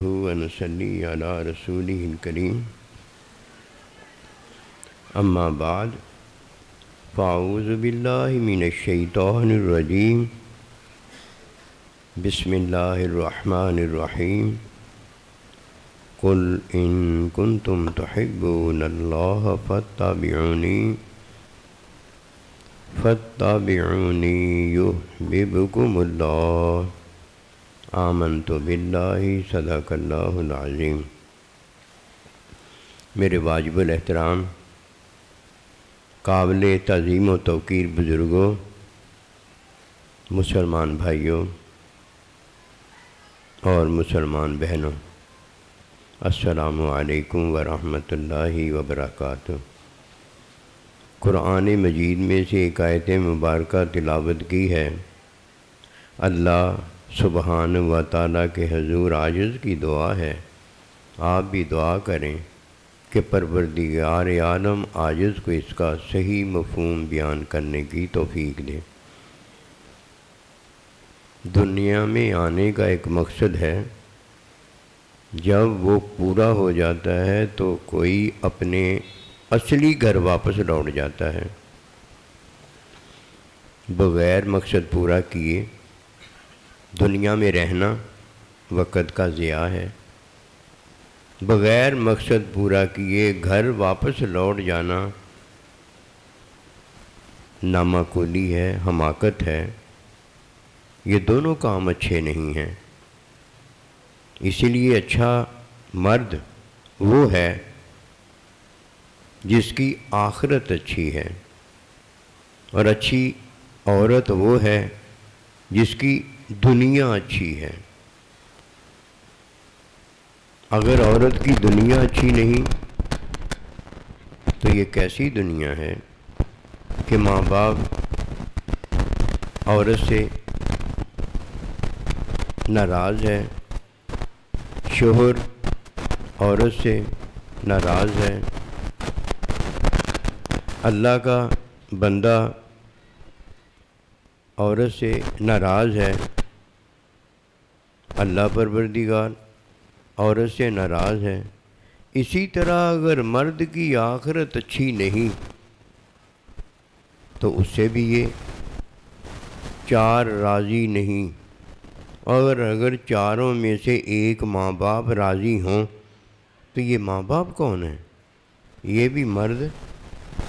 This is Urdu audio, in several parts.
ونصلي على رسوله الكريم أما بعد فأعوذ بالله من الشيطان الرجيم بسم الله الرحمن الرحيم قل إن كنتم تحبون الله فاتبعوني يحببكم الله آمنت باللہ صدق اللہ العظیم۔ میرے واجب الاحترام قابل تعظیم و توقیر بزرگوں، مسلمان بھائیوں اور مسلمان بہنوں، السلام علیکم ورحمۃ اللہ وبرکاتہ۔ قرآن مجید میں سے ایک آیت مبارکہ تلاوت کی ہے۔ اللہ سبحانہ و تعالیٰ کے حضور عاجز کی دعا ہے، آپ بھی دعا کریں کہ پروردگار عالم عاجز کو اس کا صحیح مفہوم بیان کرنے کی توفیق دے۔ دنیا میں آنے کا ایک مقصد ہے، جب وہ پورا ہو جاتا ہے تو کوئی اپنے اصلی گھر واپس لوٹ جاتا ہے۔ بغیر مقصد پورا کیے دنیا میں رہنا وقت کا ضیاع ہے۔ بغیر مقصد پورا کیے گھر واپس لوٹ جانا نامعقولی ہے، حماقت ہے۔ یہ دونوں کام اچھے نہیں ہیں۔ اسی لیے اچھا مرد وہ ہے جس کی آخرت اچھی ہے، اور اچھی عورت وہ ہے جس کی دنیا اچھی ہے۔ اگر عورت کی دنیا اچھی نہیں تو یہ کیسی دنیا ہے کہ ماں باپ عورت سے ناراض ہے، شوہر عورت سے ناراض ہے، اللہ کا بندہ عورت سے ناراض ہے، اللہ پروردگار عورت سے ناراض ہے۔ اسی طرح اگر مرد کی آخرت اچھی نہیں تو اس سے بھی یہ چار راضی نہیں، اور اگر چاروں میں سے ایک ماں باپ راضی ہوں تو یہ ماں باپ کون ہیں؟ یہ بھی مرد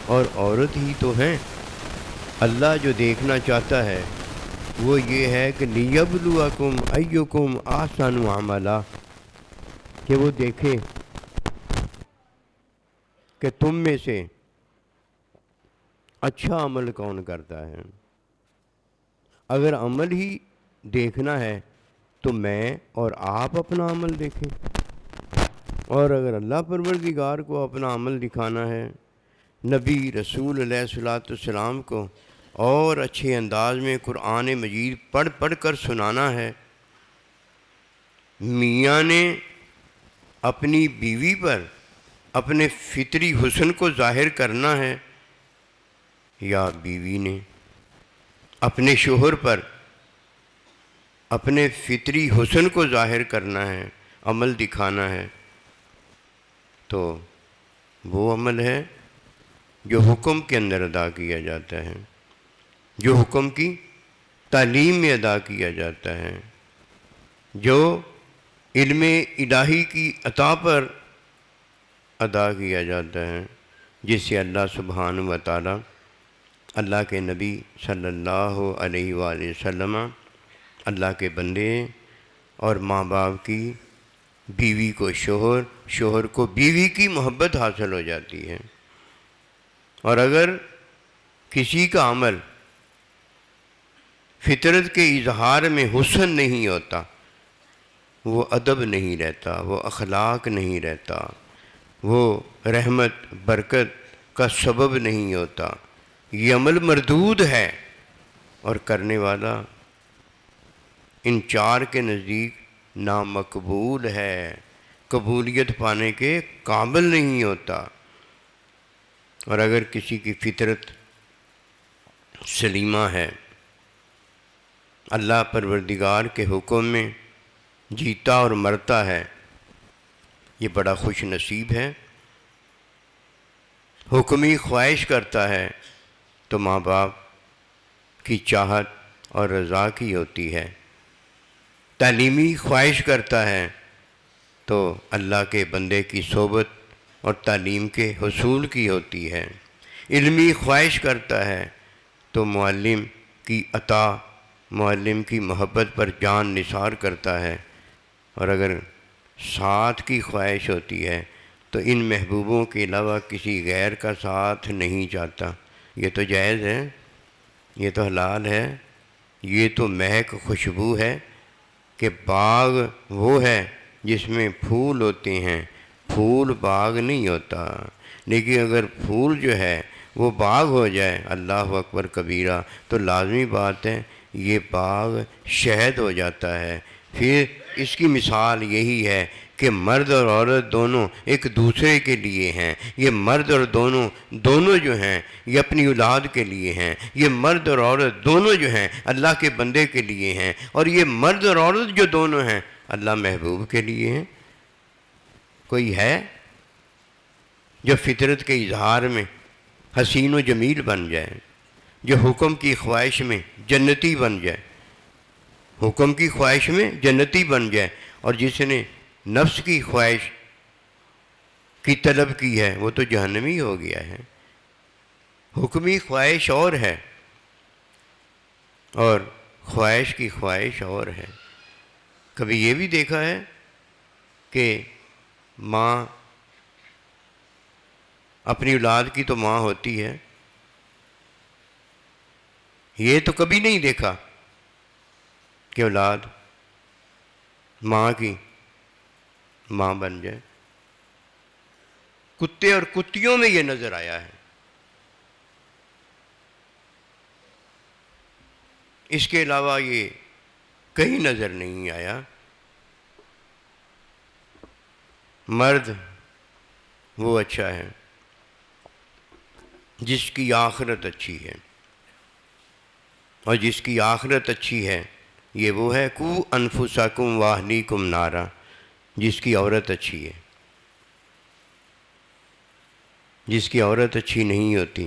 اور عورت ہی تو ہیں۔ اللہ جو دیکھنا چاہتا ہے وہ یہ ہے کہ لیبلوکم ایکم احسن عملا، کہ وہ دیکھے کہ تم میں سے اچھا عمل کون کرتا ہے۔ اگر عمل ہی دیکھنا ہے تو میں اور آپ اپنا عمل دیکھیں، اور اگر اللہ پروردگار کو اپنا عمل دکھانا ہے، نبی رسول علیہ الصلوۃ والسلام کو اور اچھے انداز میں قرآن مجید پڑھ پڑھ کر سنانا ہے، میاں نے اپنی بیوی پر اپنے فطری حسن کو ظاہر کرنا ہے، یا بیوی نے اپنے شوہر پر اپنے فطری حسن کو ظاہر کرنا ہے، عمل دکھانا ہے، تو وہ عمل ہے جو حکم کے اندر ادا کیا جاتا ہے، جو حکم کی تعلیم میں ادا کیا جاتا ہے، جو علم الہی کی عطا پر ادا کیا جاتا ہے، جس سے اللہ سبحانہ و تعالی اللہ کے نبی صلی اللہ علیہ وآلہ وسلم اللہ کے بندے، اور ماں باپ کی بیوی کو شوہر، شوہر کو بیوی کی محبت حاصل ہو جاتی ہے۔ اور اگر کسی کا عمل فطرت کے اظہار میں حسن نہیں ہوتا، وہ ادب نہیں رہتا، وہ اخلاق نہیں رہتا، وہ رحمت برکت کا سبب نہیں ہوتا، یہ عمل مردود ہے، اور کرنے والا ان چار کے نزدیک نامقبول ہے، قبولیت پانے کے قابل نہیں ہوتا۔ اور اگر کسی کی فطرت سلیمہ ہے، اللہ پروردگار کے حکم میں جیتا اور مرتا ہے، یہ بڑا خوش نصیب ہے۔ حکمی خواہش کرتا ہے تو ماں باپ کی چاہت اور رضا کی ہوتی ہے، تعلیمی خواہش کرتا ہے تو اللہ کے بندے کی صحبت اور تعلیم کے حصول کی ہوتی ہے، علمی خواہش کرتا ہے تو معلم کی عطا، معلم کی محبت پر جان نثار کرتا ہے، اور اگر ساتھ کی خواہش ہوتی ہے تو ان محبوبوں کے علاوہ کسی غیر کا ساتھ نہیں چاہتا۔ یہ تو جائز ہے، یہ تو حلال ہے، یہ تو مہک خوشبو ہے کہ باغ وہ ہے جس میں پھول ہوتے ہیں، پھول باغ نہیں ہوتا، لیکن اگر پھول جو ہے وہ باغ ہو جائے، اللہ اکبر کبیرہ، تو لازمی بات ہے یہ باغ شہد ہو جاتا ہے۔ پھر اس کی مثال یہی ہے کہ مرد اور عورت دونوں ایک دوسرے کے لیے ہیں، یہ مرد اور دونوں جو ہیں یہ اپنی اولاد کے لیے ہیں، یہ مرد اور عورت دونوں جو ہیں اللہ کے بندے کے لیے ہیں، اور یہ مرد اور عورت جو دونوں ہیں اللہ محبوب کے لیے ہیں۔ کوئی ہے جو فطرت کے اظہار میں حسین و جمیل بن جائے، جو حکم کی خواہش میں جنتی بن جائے، حکم کی خواہش میں جنتی بن جائے، اور جس نے نفس کی خواہش کی طلب کی ہے وہ تو جہنمی ہو گیا ہے۔ حکمی خواہش اور ہے اور خواہش کی خواہش اور ہے۔ کبھی یہ بھی دیکھا ہے کہ ماں اپنی اولاد کی تو ماں ہوتی ہے، یہ تو کبھی نہیں دیکھا کہ اولاد ماں کی ماں بن جائے۔ کتے اور کتیوں میں یہ نظر آیا ہے، اس کے علاوہ یہ کہیں نظر نہیں آیا۔ مرد وہ اچھا ہے جس کی آخرت اچھی ہے، اور جس کی آخرت اچھی ہے یہ وہ ہے کو انفسکم واہلیکم نارا، جس کی عورت اچھی ہے۔ جس کی عورت اچھی نہیں ہوتی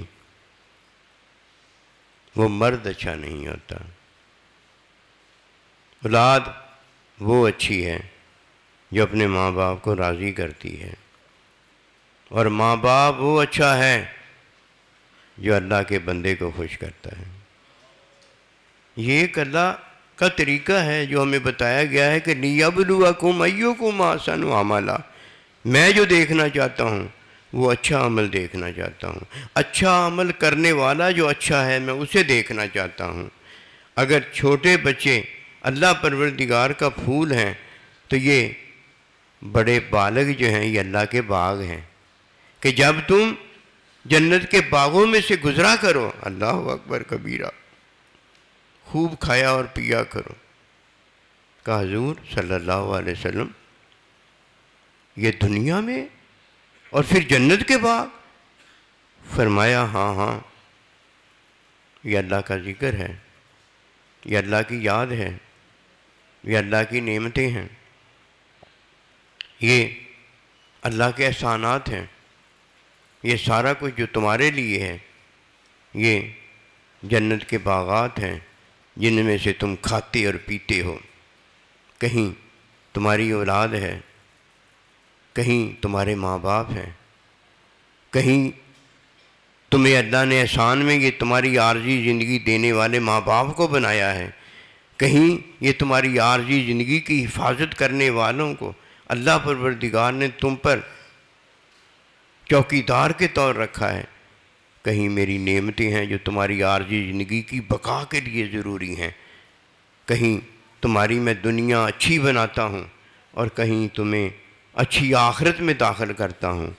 وہ مرد اچھا نہیں ہوتا۔ اولاد وہ اچھی ہے جو اپنے ماں باپ کو راضی کرتی ہے، اور ماں باپ وہ اچھا ہے جو اللہ کے بندے کو خوش کرتا ہے۔ یہ ایک اللہ کا طریقہ ہے جو ہمیں بتایا گیا ہے کہ لِيَبْلُوَكُمْ أَيُّكُمْ أَحْسَنُ عَمَلًا، میں جو دیکھنا چاہتا ہوں وہ اچھا عمل دیکھنا چاہتا ہوں، اچھا عمل کرنے والا جو اچھا ہے میں اسے دیکھنا چاہتا ہوں۔ اگر چھوٹے بچے اللہ پروردگار کا پھول ہیں تو یہ بڑے بالغ جو ہیں یہ اللہ کے باغ ہیں، کہ جب تم جنت کے باغوں میں سے گزرا کرو، اللہ اکبر کبیرہ، خوب کھایا اور پیا کرو۔ کہ حضور صلی اللہ علیہ وسلم یہ دنیا میں اور پھر جنت کے باغ؟ فرمایا ہاں ہاں، یہ اللہ کا ذکر ہے، یہ اللہ کی یاد ہے، یہ اللہ کی نعمتیں ہیں، یہ اللہ کے احسانات ہیں، یہ سارا کچھ جو تمہارے لیے ہے یہ جنت کے باغات ہیں جن میں سے تم کھاتے اور پیتے ہو۔ کہیں تمہاری اولاد ہے، کہیں تمہارے ماں باپ ہیں، کہیں تمہیں اللہ نے احسان میں یہ تمہاری عارضی زندگی دینے والے ماں باپ کو بنایا ہے، کہیں یہ تمہاری عارضی زندگی کی حفاظت کرنے والوں کو اللہ پروردگار نے تم پر چوکیدار کے طور رکھا ہے، کہیں میری نعمتیں ہیں جو تمہاری عارضی زندگی کی بقا کے لیے ضروری ہیں، کہیں تمہاری میں دنیا اچھی بناتا ہوں اور کہیں تمہیں اچھی آخرت میں داخل کرتا ہوں۔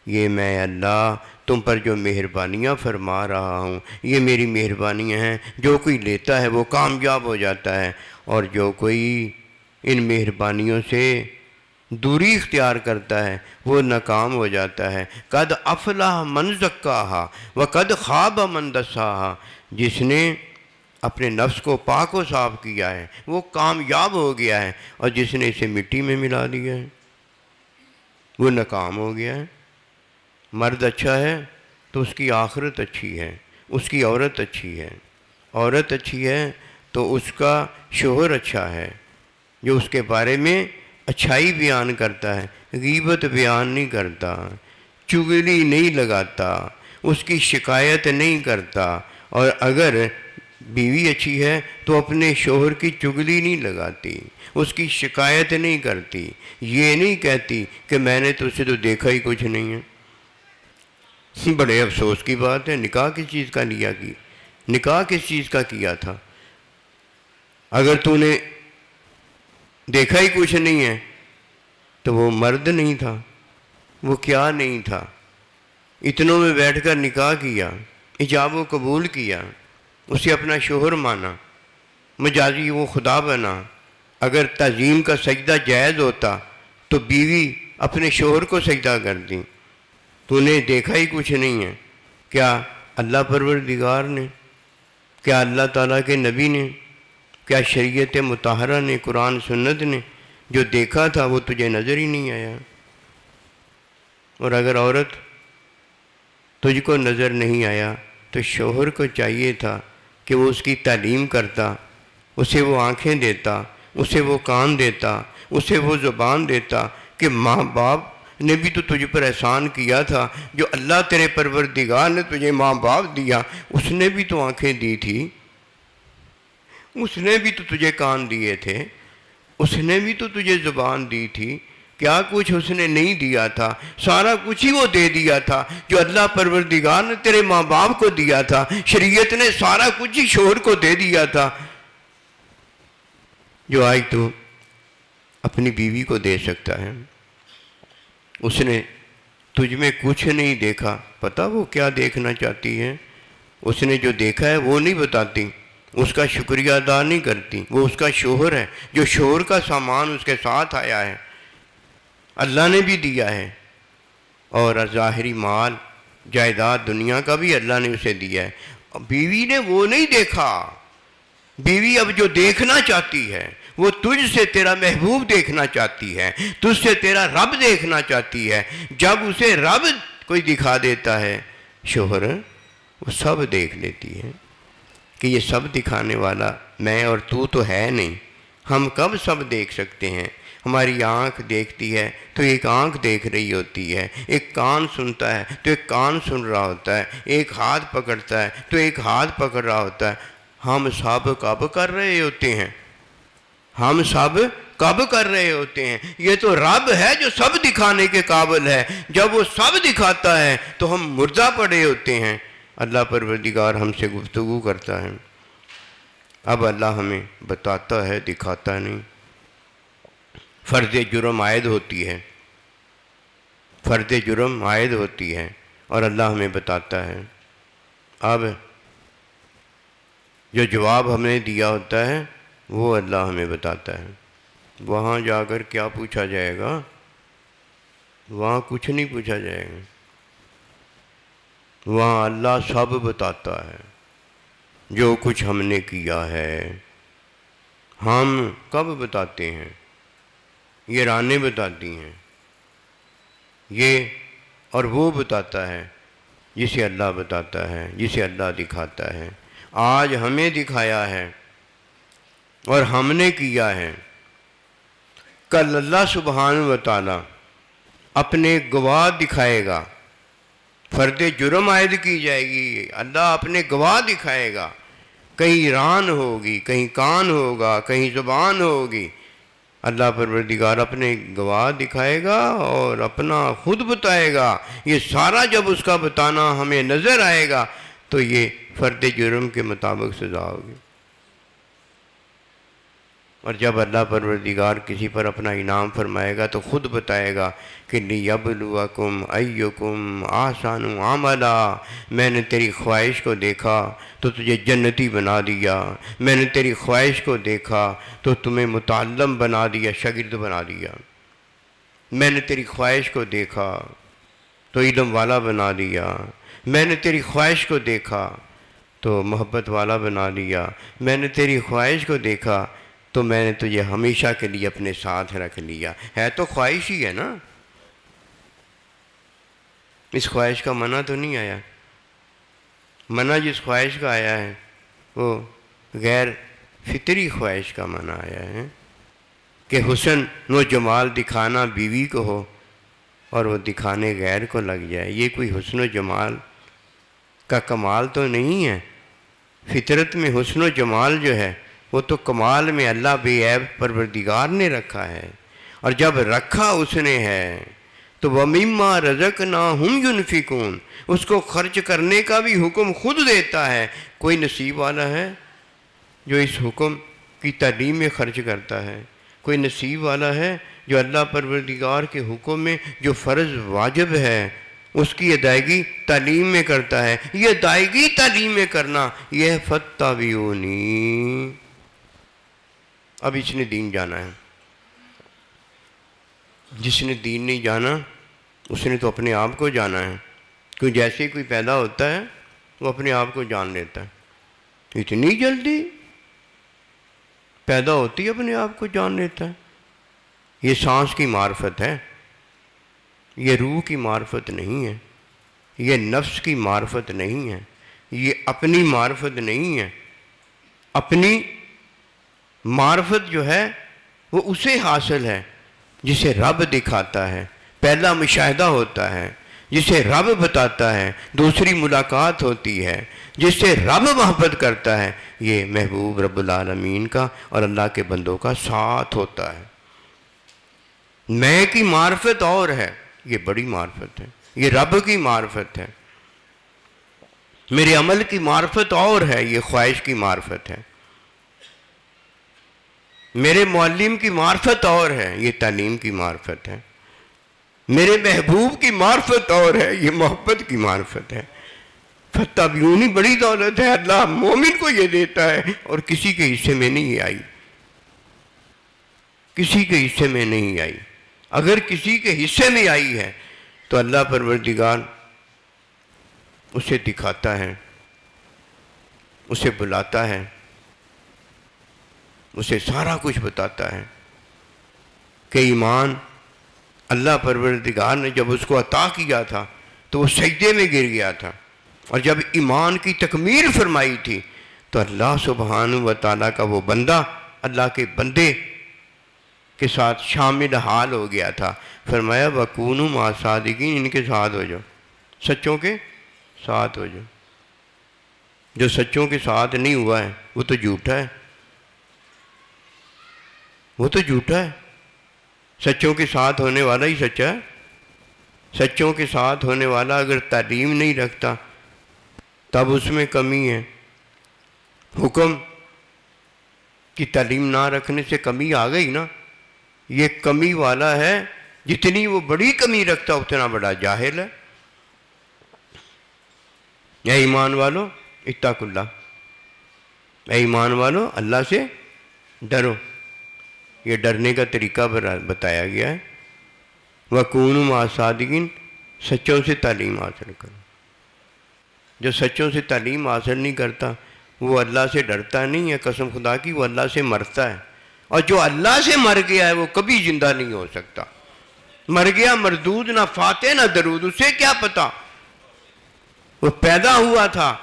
یہ میں اللہ تم پر جو مہربانیاں فرما رہا ہوں یہ میری مہربانیاں ہیں، جو کوئی لیتا ہے وہ کامیاب ہو جاتا ہے، اور جو کوئی ان مہربانیوں سے دوری اختیار کرتا ہے وہ ناکام ہو جاتا ہے۔ قد افلح من زکاہا وقد خاب من دساہا، جس نے اپنے نفس کو پاک و صاف کیا ہے وہ کامیاب ہو گیا ہے، اور جس نے اسے مٹی میں ملا دیا ہے وہ ناکام ہو گیا ہے۔ مرد اچھا ہے تو اس کی آخرت اچھی ہے، اس کی عورت اچھی ہے، عورت اچھی ہے تو اس کا شوہر اچھا ہے جو اس کے بارے میں اچھائی بیان کرتا ہے، غیبت بیان نہیں کرتا، چغلی نہیں لگاتا، اس کی شکایت نہیں کرتا۔ اور اگر بیوی اچھی ہے تو اپنے شوہر کی چغلی نہیں لگاتی، اس کی شکایت نہیں کرتی، یہ نہیں کہتی کہ میں نے تو اسے تو دیکھا ہی کچھ نہیں ہے۔ بڑے افسوس کی بات ہے، نکاح کس چیز کا لیا کی، نکاح کس چیز کا کیا تھا؟ اگر تو نے دیکھا ہی کچھ نہیں ہے تو وہ مرد نہیں تھا، وہ کیا نہیں تھا؟ اتنوں میں بیٹھ کر نکاح کیا، ایجاب و قبول کیا، اسے اپنا شوہر مانا، مجازی وہ خدا بنا۔ اگر تعظیم کا سجدہ جائز ہوتا تو بیوی اپنے شوہر کو سجدہ کرتی۔ تو نے دیکھا ہی کچھ نہیں ہے، کیا اللہ پروردگار نے، کیا اللہ تعالیٰ کے نبی نے، کیا شریعت مطہرہ نے، قرآن سنت نے جو دیکھا تھا وہ تجھے نظر ہی نہیں آیا؟ اور اگر عورت تجھ کو نظر نہیں آیا تو شوہر کو چاہیے تھا کہ وہ اس کی تعلیم کرتا، اسے وہ آنکھیں دیتا، اسے وہ کان دیتا، اسے وہ زبان دیتا کہ ماں باپ نے بھی تو تجھ پر احسان کیا تھا، جو اللہ تیرے پروردگار نے تجھے ماں باپ دیا اس نے بھی تو آنکھیں دی تھی، اس نے بھی تو تجھے کان دیے تھے، اس نے بھی تو تجھے زبان دی تھی۔ کیا کچھ اس نے نہیں دیا تھا؟ سارا کچھ ہی وہ دے دیا تھا جو اللہ پروردگار نے تیرے ماں باپ کو دیا تھا، شریعت نے سارا کچھ ہی شوہر کو دے دیا تھا، جو آج تو اپنی بیوی کو دے سکتا ہے۔ اس نے تجھ میں کچھ نہیں دیکھا، پتہ وہ کیا دیکھنا چاہتی ہے؟ اس نے جو دیکھا ہے وہ نہیں بتاتی، اس کا شکریہ ادا نہیں کرتی۔ وہ اس کا شوہر ہے، جو شوہر کا سامان اس کے ساتھ آیا ہے، اللہ نے بھی دیا ہے، اور ظاہری مال جائیداد دنیا کا بھی اللہ نے اسے دیا ہے۔ بیوی نے وہ نہیں دیکھا۔ بیوی اب جو دیکھنا چاہتی ہے وہ تجھ سے تیرا محبوب دیکھنا چاہتی ہے، تجھ سے تیرا رب دیکھنا چاہتی ہے۔ جب اسے رب کوئی دکھا دیتا ہے شوہر، وہ سب دیکھ لیتی ہے کہ یہ سب دکھانے والا میں اور تو ہے نہیں۔ ہم کب سب دیکھ سکتے ہیں؟ ہماری آنکھ دیکھتی ہے تو ایک آنکھ دیکھ رہی ہوتی ہے، ایک کان سنتا ہے تو ایک کان سن رہا ہوتا ہے، ایک ہاتھ پکڑتا ہے تو ایک ہاتھ پکڑ رہا ہوتا ہے۔ ہم سب کب کر رہے ہوتے ہیں؟ ہم سب کب کر رہے ہوتے ہیں؟ یہ تو رب ہے جو سب دکھانے کے قابل ہے۔ جب وہ سب دکھاتا ہے تو ہم مردہ پڑے ہوتے ہیں۔ اللہ پروردگار ہم سے گفتگو کرتا ہے، اب اللہ ہمیں بتاتا ہے، دکھاتا نہیں۔ فرض جرم عائد ہوتی ہے، فرض جرم عائد ہوتی ہے اور اللہ ہمیں بتاتا ہے۔ اب جو جواب ہمیں دیا ہوتا ہے وہ اللہ ہمیں بتاتا ہے۔ وہاں جا کر کیا پوچھا جائے گا؟ وہاں کچھ نہیں پوچھا جائے گا، وہاں اللہ سب بتاتا ہے، جو کچھ ہم نے کیا ہے۔ ہم کب بتاتے ہیں؟ یہ رانیں بتاتی ہیں، یہ اور وہ بتاتا ہے جسے اللہ بتاتا ہے، جسے اللہ دکھاتا ہے۔ آج ہمیں دکھایا ہے اور ہم نے کیا ہے، کل اللہ سبحانہ و تعالی اپنے گواہ دکھائے گا، فرد جرم عائد کی جائے گی، اللہ اپنے گواہ دکھائے گا۔ کہیں ران ہوگی، کہیں کان ہوگا، کہیں زبان ہوگی، اللہ پروردگار اپنے گواہ دکھائے گا اور اپنا خود بتائے گا۔ یہ سارا جب اس کا بتانا ہمیں نظر آئے گا تو یہ فرد جرم کے مطابق سزا ہوگی۔ اور جب اللہ پروردگار کسی پر اپنا انعام فرمائے گا تو خود بتائے گا کہ لِيَبْلُوَكُمْ أَيُّكُمْ أَحْسَنُ عَمَلًا، میں نے تیری خواہش کو دیکھا تو تجھے جنتی بنا دیا، میں نے تیری خواہش کو دیکھا تو تمہیں متعلم بنا دیا، شاگرد بنا دیا، میں نے تیری خواہش کو دیکھا تو علم والا بنا دیا، میں نے تیری خواہش کو دیکھا تو محبت والا بنا دیا، میں نے تیری خواہش کو دیکھا تو میں نے تجھے ہمیشہ کے لیے اپنے ساتھ رکھ لیا۔ ہے تو خواہش ہی ہے نا، اس خواہش کا منع تو نہیں آیا. منع جس خواہش کا آیا ہے وہ غیر فطری خواہش کا منع آیا ہے کہ حسن و جمال دکھانا بیوی کو ہو اور وہ دکھانے غیر کو لگ جائے. یہ کوئی حسن و جمال کا کمال تو نہیں ہے. فطرت میں حسن و جمال جو ہے وہ تو کمال میں اللہ بے عیب پروردگار نے رکھا ہے، اور جب رکھا اس نے ہے تو وَمِمَّا رَزَقْنَاهُمْ يُنْفِقُونَ، اس کو خرچ کرنے کا بھی حکم خود دیتا ہے. کوئی نصیب والا ہے جو اس حکم کی تعلیم میں خرچ کرتا ہے؟ کوئی نصیب والا ہے جو اللہ پروردگار کے حکم میں جو فرض واجب ہے اس کی ادائیگی تعلیم میں کرتا ہے؟ یہ ادائیگی تعلیم میں کرنا یہ ہے فَاتَّبِعُونِی. اب اس نے دین جانا ہے. جس نے دین نہیں جانا اس نے تو اپنے آپ کو جانا ہے. کیوں جیسے ہی کوئی پیدا ہوتا ہے وہ اپنے آپ کو جان لیتا ہے. اتنی جلدی پیدا ہوتی اپنے آپ کو جان لیتا ہے. یہ سانس کی معرفت ہے، یہ روح کی معرفت نہیں ہے، یہ نفس کی معرفت نہیں ہے، یہ اپنی معرفت نہیں ہے. اپنی معرفت جو ہے وہ اسے حاصل ہے جسے رب دکھاتا ہے، پہلا مشاہدہ ہوتا ہے، جسے رب بتاتا ہے، دوسری ملاقات ہوتی ہے، جس سے رب محبت کرتا ہے. یہ محبوب رب العالمین کا اور اللہ کے بندوں کا ساتھ ہوتا ہے. میں کی معرفت اور ہے، یہ بڑی معرفت ہے، یہ رب کی معرفت ہے. میرے عمل کی معرفت اور ہے، یہ خواہش کی معرفت ہے. میرے معلم کی معرفت اور ہے، یہ تعلیم کی معرفت ہے. میرے محبوب کی معرفت اور ہے، یہ محبت کی معرفت ہے. فَاتَّبِعُونِی بڑی دولت ہے، اللہ مومن کو یہ دیتا ہے اور کسی کے حصے میں نہیں آئی. کسی کے حصے میں نہیں آئی. اگر کسی کے حصے میں آئی ہے تو اللہ پروردگار اسے دکھاتا ہے، اسے بلاتا ہے، اسے سارا کچھ بتاتا ہے. کہ ایمان اللہ پروردگار نے جب اس کو عطا کیا تھا تو وہ سجدے میں گر گیا تھا، اور جب ایمان کی تکمیل فرمائی تھی تو اللہ سبحانہ و تعالیٰ کا وہ بندہ اللہ کے بندے کے ساتھ شامل حال ہو گیا تھا. فرمایا وَكُونُوا مَعَ الصَّادِقِينَ، ان کے ساتھ ہو جاؤ، سچوں کے ساتھ ہو جاؤ. جو سچوں کے ساتھ نہیں ہوا ہے وہ تو جھوٹا ہے، وہ تو جھوٹا ہے. سچوں کے ساتھ ہونے والا ہی سچا ہے. سچوں کے ساتھ ہونے والا اگر تعلیم نہیں رکھتا تب اس میں کمی ہے. حکم کی تعلیم نہ رکھنے سے کمی آ گئی نا. یہ کمی والا ہے، جتنی وہ بڑی کمی رکھتا اتنا بڑا جاہل ہے. اے ایمان والو اتقوا اللہ، اے ایمان والو اللہ سے ڈرو. یہ ڈرنے کا طریقہ بتایا گیا ہے. وَكُونُوا مَعَ الصَّادِقِينَ، سچوں سے تعلیم حاصل کرو. جو سچوں سے تعلیم حاصل نہیں کرتا وہ اللہ سے ڈرتا نہیں ہے. قسم خدا کی وہ اللہ سے مرتا ہے. اور جو اللہ سے مر گیا ہے وہ کبھی زندہ نہیں ہو سکتا. مر گیا مردود، نہ فاتح نہ درود. اسے کیا پتا؟ وہ پیدا ہوا تھا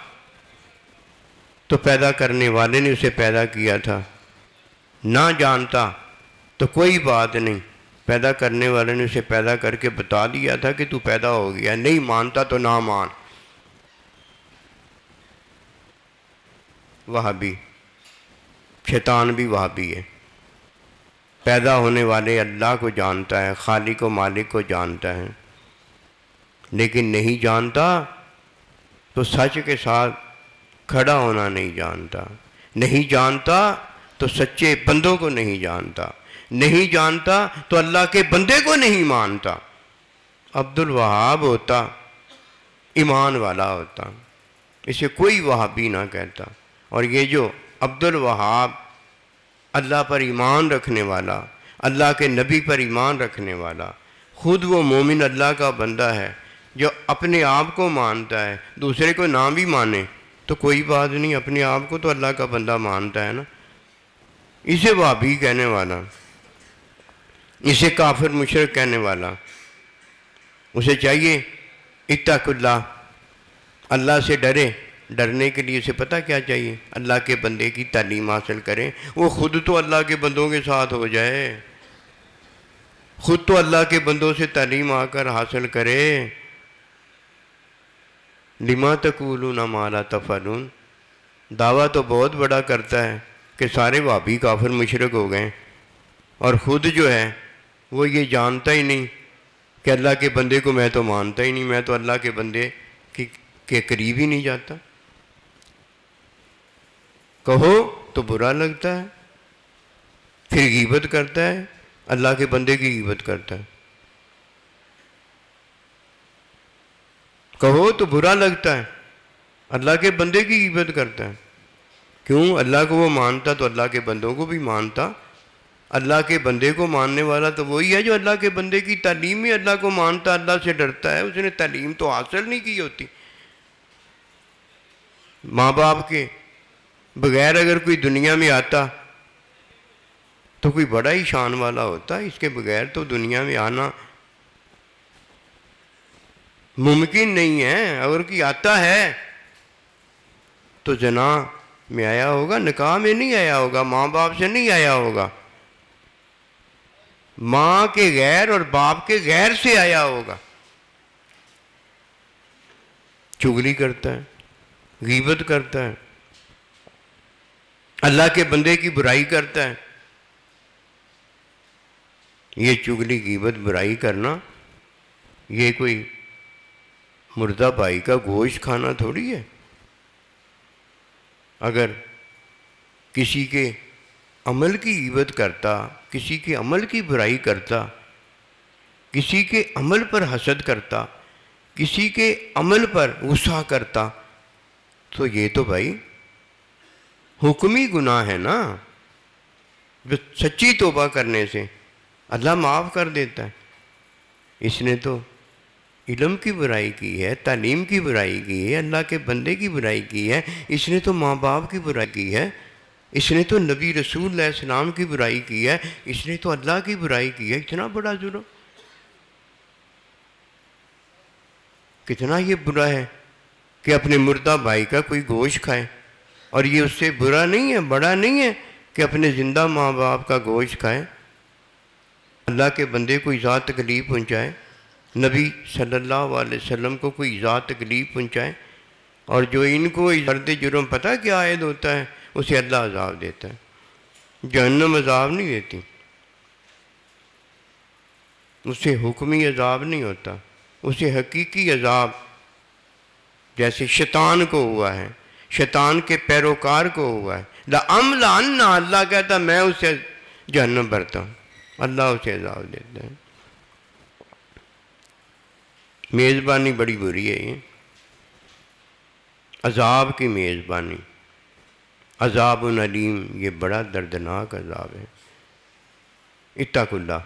تو پیدا کرنے والے نے اسے پیدا کیا تھا. نہ جانتا تو کوئی بات نہیں، پیدا کرنے والے نے اسے پیدا کر کے بتا دیا تھا کہ تو پیدا ہو گیا. نہیں مانتا تو نہ مان. وہابی، شیطان بھی وہابی ہے. پیدا ہونے والے اللہ کو جانتا ہے، خالق و مالک کو جانتا ہے، لیکن نہیں جانتا تو سچ کے ساتھ کھڑا ہونا نہیں جانتا. نہیں جانتا تو سچے بندوں کو نہیں جانتا. نہیں جانتا تو اللہ کے بندے کو نہیں مانتا. عبد الوہاب ہوتا ایمان والا ہوتا، اسے کوئی وہابی نہ کہتا. اور یہ جو عبد الوہاب اللہ پر ایمان رکھنے والا، اللہ کے نبی پر ایمان رکھنے والا، خود وہ مومن اللہ کا بندہ ہے جو اپنے آپ کو مانتا ہے. دوسرے کو نہ بھی مانے تو کوئی بات نہیں، اپنے آپ کو تو اللہ کا بندہ مانتا ہے نا. اسے وہابی کہنے والا، اسے کافر مشرک کہنے والا، اسے چاہیے اتق اللہ، اللہ سے ڈرے۔ ڈرنے کے لیے اسے پتہ کیا چاہیے؟ اللہ کے بندے کی تعلیم حاصل کریں، وہ خود تو اللہ کے بندوں کے ساتھ ہو جائے، خود تو اللہ کے بندوں سے تعلیم آ کر حاصل کرے۔ لما تقولون ما لا تفعلون، دعویٰ تو بہت بڑا کرتا ہے کہ سارے وہابی کافر مشرک ہو گئے، اور خود جو ہے وہ یہ جانتا ہی نہیں کہ اللہ کے بندے کو میں تو مانتا ہی نہیں، میں تو اللہ کے بندے کے قریب ہی نہیں جاتا۔ کہو تو برا لگتا ہے، پھر غیبت کرتا ہے، اللہ کے بندے کی غیبت کرتا ہے۔ کہو تو برا لگتا ہے، اللہ کے بندے کی غیبت کرتا ہے۔ کیوں؟ اللہ کو وہ مانتا تو اللہ کے بندوں کو بھی مانتا۔ اللہ کے بندے کو ماننے والا تو وہی ہے جو اللہ کے بندے کی تعلیم میں اللہ کو مانتا، اللہ سے ڈرتا ہے۔ اس نے تعلیم تو حاصل نہیں کی ہوتی۔ ماں باپ کے بغیر اگر کوئی دنیا میں آتا تو کوئی بڑا ہی شان والا ہوتا، اس کے بغیر تو دنیا میں آنا ممکن نہیں ہے۔ اگر کوئی آتا ہے تو زنا میں آیا ہوگا، نکاح میں نہیں آیا ہوگا، ماں باپ سے نہیں آیا ہوگا، ماں کے غیر اور باپ کے غیر سے آیا ہوگا۔ چغلی کرتا ہے، غیبت کرتا ہے، اللہ کے بندے کی برائی کرتا ہے۔ یہ چغلی، غیبت، برائی کرنا یہ کوئی مردہ بھائی کا گوشت کھانا تھوڑی ہے۔ اگر کسی کے عمل کی غیبت کرتا، کسی کے عمل کی برائی کرتا، کسی کے عمل پر حسد کرتا، کسی کے عمل پر غصہ کرتا، تو یہ تو بھائی حکمی گناہ ہے نا، جو سچی توبہ کرنے سے اللہ معاف کر دیتا ہے۔ اس نے تو علم کی برائی کی ہے، تعلیم کی برائی کی ہے، اللہ کے بندے کی برائی کی ہے، اس نے تو ماں باپ کی برائی کی ہے، اس نے تو نبی رسول علیہ السلام کی برائی کی ہے، اس نے تو اللہ کی برائی کی ہے۔ اتنا بڑا جرم، کتنا یہ برا ہے کہ اپنے مردہ بھائی کا کوئی گوشت کھائے، اور یہ اس سے برا نہیں ہے، بڑا نہیں ہے کہ اپنے زندہ ماں باپ کا گوشت کھائے، اللہ کے بندے کو ایذا تکلیف پہنچائے، نبی صلی اللہ علیہ وسلم کو کوئی ایذا تکلیف پہنچائے، اور جو ان کو فرد جرم پتہ کیا عائد ہوتا ہے، اسے اللہ عذاب دیتا ہے۔ جہنم عذاب نہیں دیتی، اسے حکمی عذاب نہیں ہوتا، اسے حقیقی عذاب جیسے شیطان کو ہوا ہے، شیطان کے پیروکار کو ہوا ہے۔ لَأَمْلَأَنَّ، اللہ کہتا میں اسے جہنم بھرتا ہوں، اللہ اسے عذاب دیتا ہے۔ میزبانی بڑی بری ہے یہ، عذاب کی میزبانی، عذاب علیم، یہ بڑا دردناک عذاب ہے۔ اتقوا اللہ،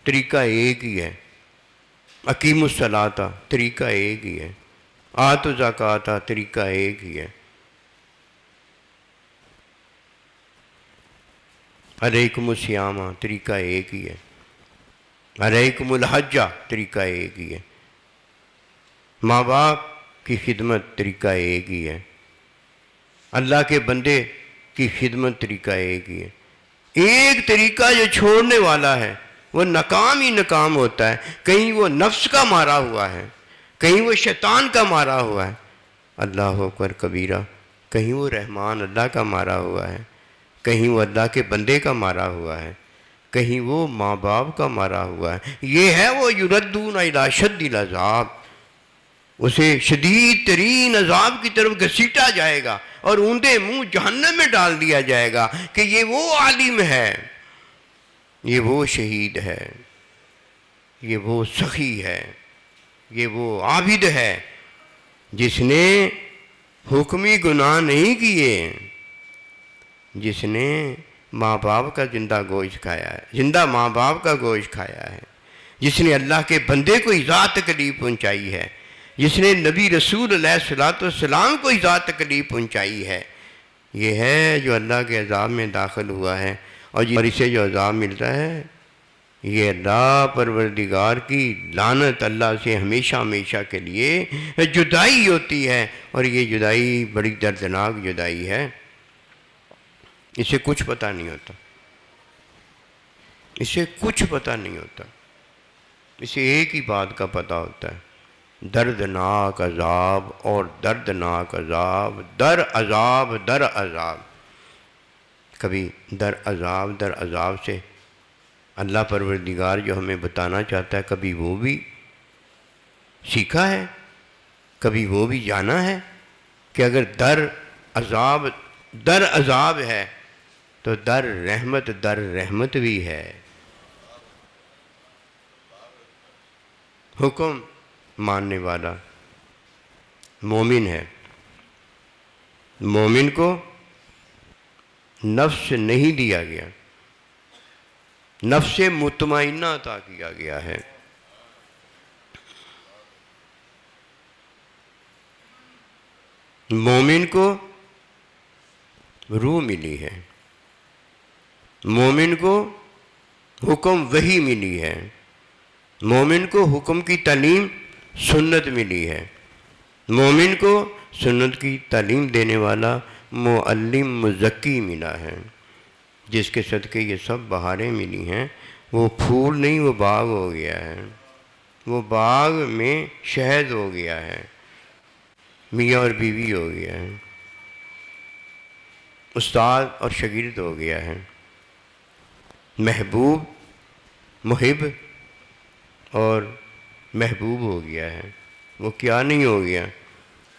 طریقہ ایک ہی ہے، اقیموا الصلاۃ، طریقہ ایک ہی ہے، آتوا الزکوٰۃ، طریقہ ایک ہی ہے، علیکم الصیام، طریقہ ایک ہی ہے، علیکم الحج، طریقہ ایک ہی ہے، ماں باپ کی خدمت طریقہ ایک ہی ہے، اللہ کے بندے کی خدمت طریقہ ایک ہی ہے۔ ایک طریقہ جو چھوڑنے والا ہے وہ ناکام ہی ناکام ہوتا ہے، کہیں وہ نفس کا مارا ہوا ہے، کہیں وہ شیطان کا مارا ہوا ہے، اللہ اکبر کبیرہ، کہیں وہ رحمان اللہ کا مارا ہوا ہے، کہیں وہ اللہ کے بندے کا مارا ہوا ہے، کہیں وہ ماں باپ کا مارا ہوا ہے۔ یہ ہے وہ یردون الی شد العذاب، اسے شدید ترین عذاب کی طرف گھسیٹا جائے گا اور اونڈے منہ جہنم میں ڈال دیا جائے گا کہ یہ وہ عالم ہے، یہ وہ شہید ہے، یہ وہ سخی ہے، یہ وہ عابد ہے جس نے حکمی گناہ نہیں کیے، جس نے ماں باپ کا زندہ گوشت کھایا ہے، زندہ ماں باپ کا گوشت کھایا ہے، جس نے اللہ کے بندے کو ایذا تکلیف پہنچائی ہے، جس نے نبی رسول علیہ السلام کو ایذا تکلیف پہنچائی ہے، یہ ہے جو اللہ کے عذاب میں داخل ہوا ہے، اور اسے جو عذاب ملتا ہے یہ اللہ پروردگار کی لعنت، اللہ سے ہمیشہ ہمیشہ کے لیے جدائی ہوتی ہے، اور یہ جدائی بڑی دردناک جدائی ہے۔ اسے کچھ پتہ نہیں ہوتا، اسے کچھ پتہ نہیں ہوتا، اسے ایک ہی بات کا پتہ ہوتا ہے، دردناک عذاب اور دردناک عذاب، در عذاب در عذاب۔ کبھی در عذاب سے اللہ پروردگار جو ہمیں بتانا چاہتا ہے، کبھی وہ بھی سیکھا ہے، کبھی وہ بھی جانا ہے کہ اگر در عذاب ہے تو در رحمت بھی ہے۔ حکم ماننے والا مومن ہے، مومن کو نفس نہیں دیا گیا، نفس مطمئنہ عطا کیا گیا ہے۔ مومن کو روح ملی ہے، مومن کو حکم وحی ملی ہے، مومن کو حکم کی تعلیم سنت ملی ہے، مومن کو سنت کی تعلیم دینے والا معلم مزکی ملا ہے، جس کے صدقے یہ سب بہاریں ملی ہیں۔ وہ پھول نہیں، وہ باغ ہو گیا ہے، وہ باغ میں شہد ہو گیا ہے، میاں اور بیوی ہو گیا ہے، استاد اور شاگرد ہو گیا ہے، محبوب محب اور محبوب ہو گیا ہے۔ وہ کیا نہیں ہو گیا؟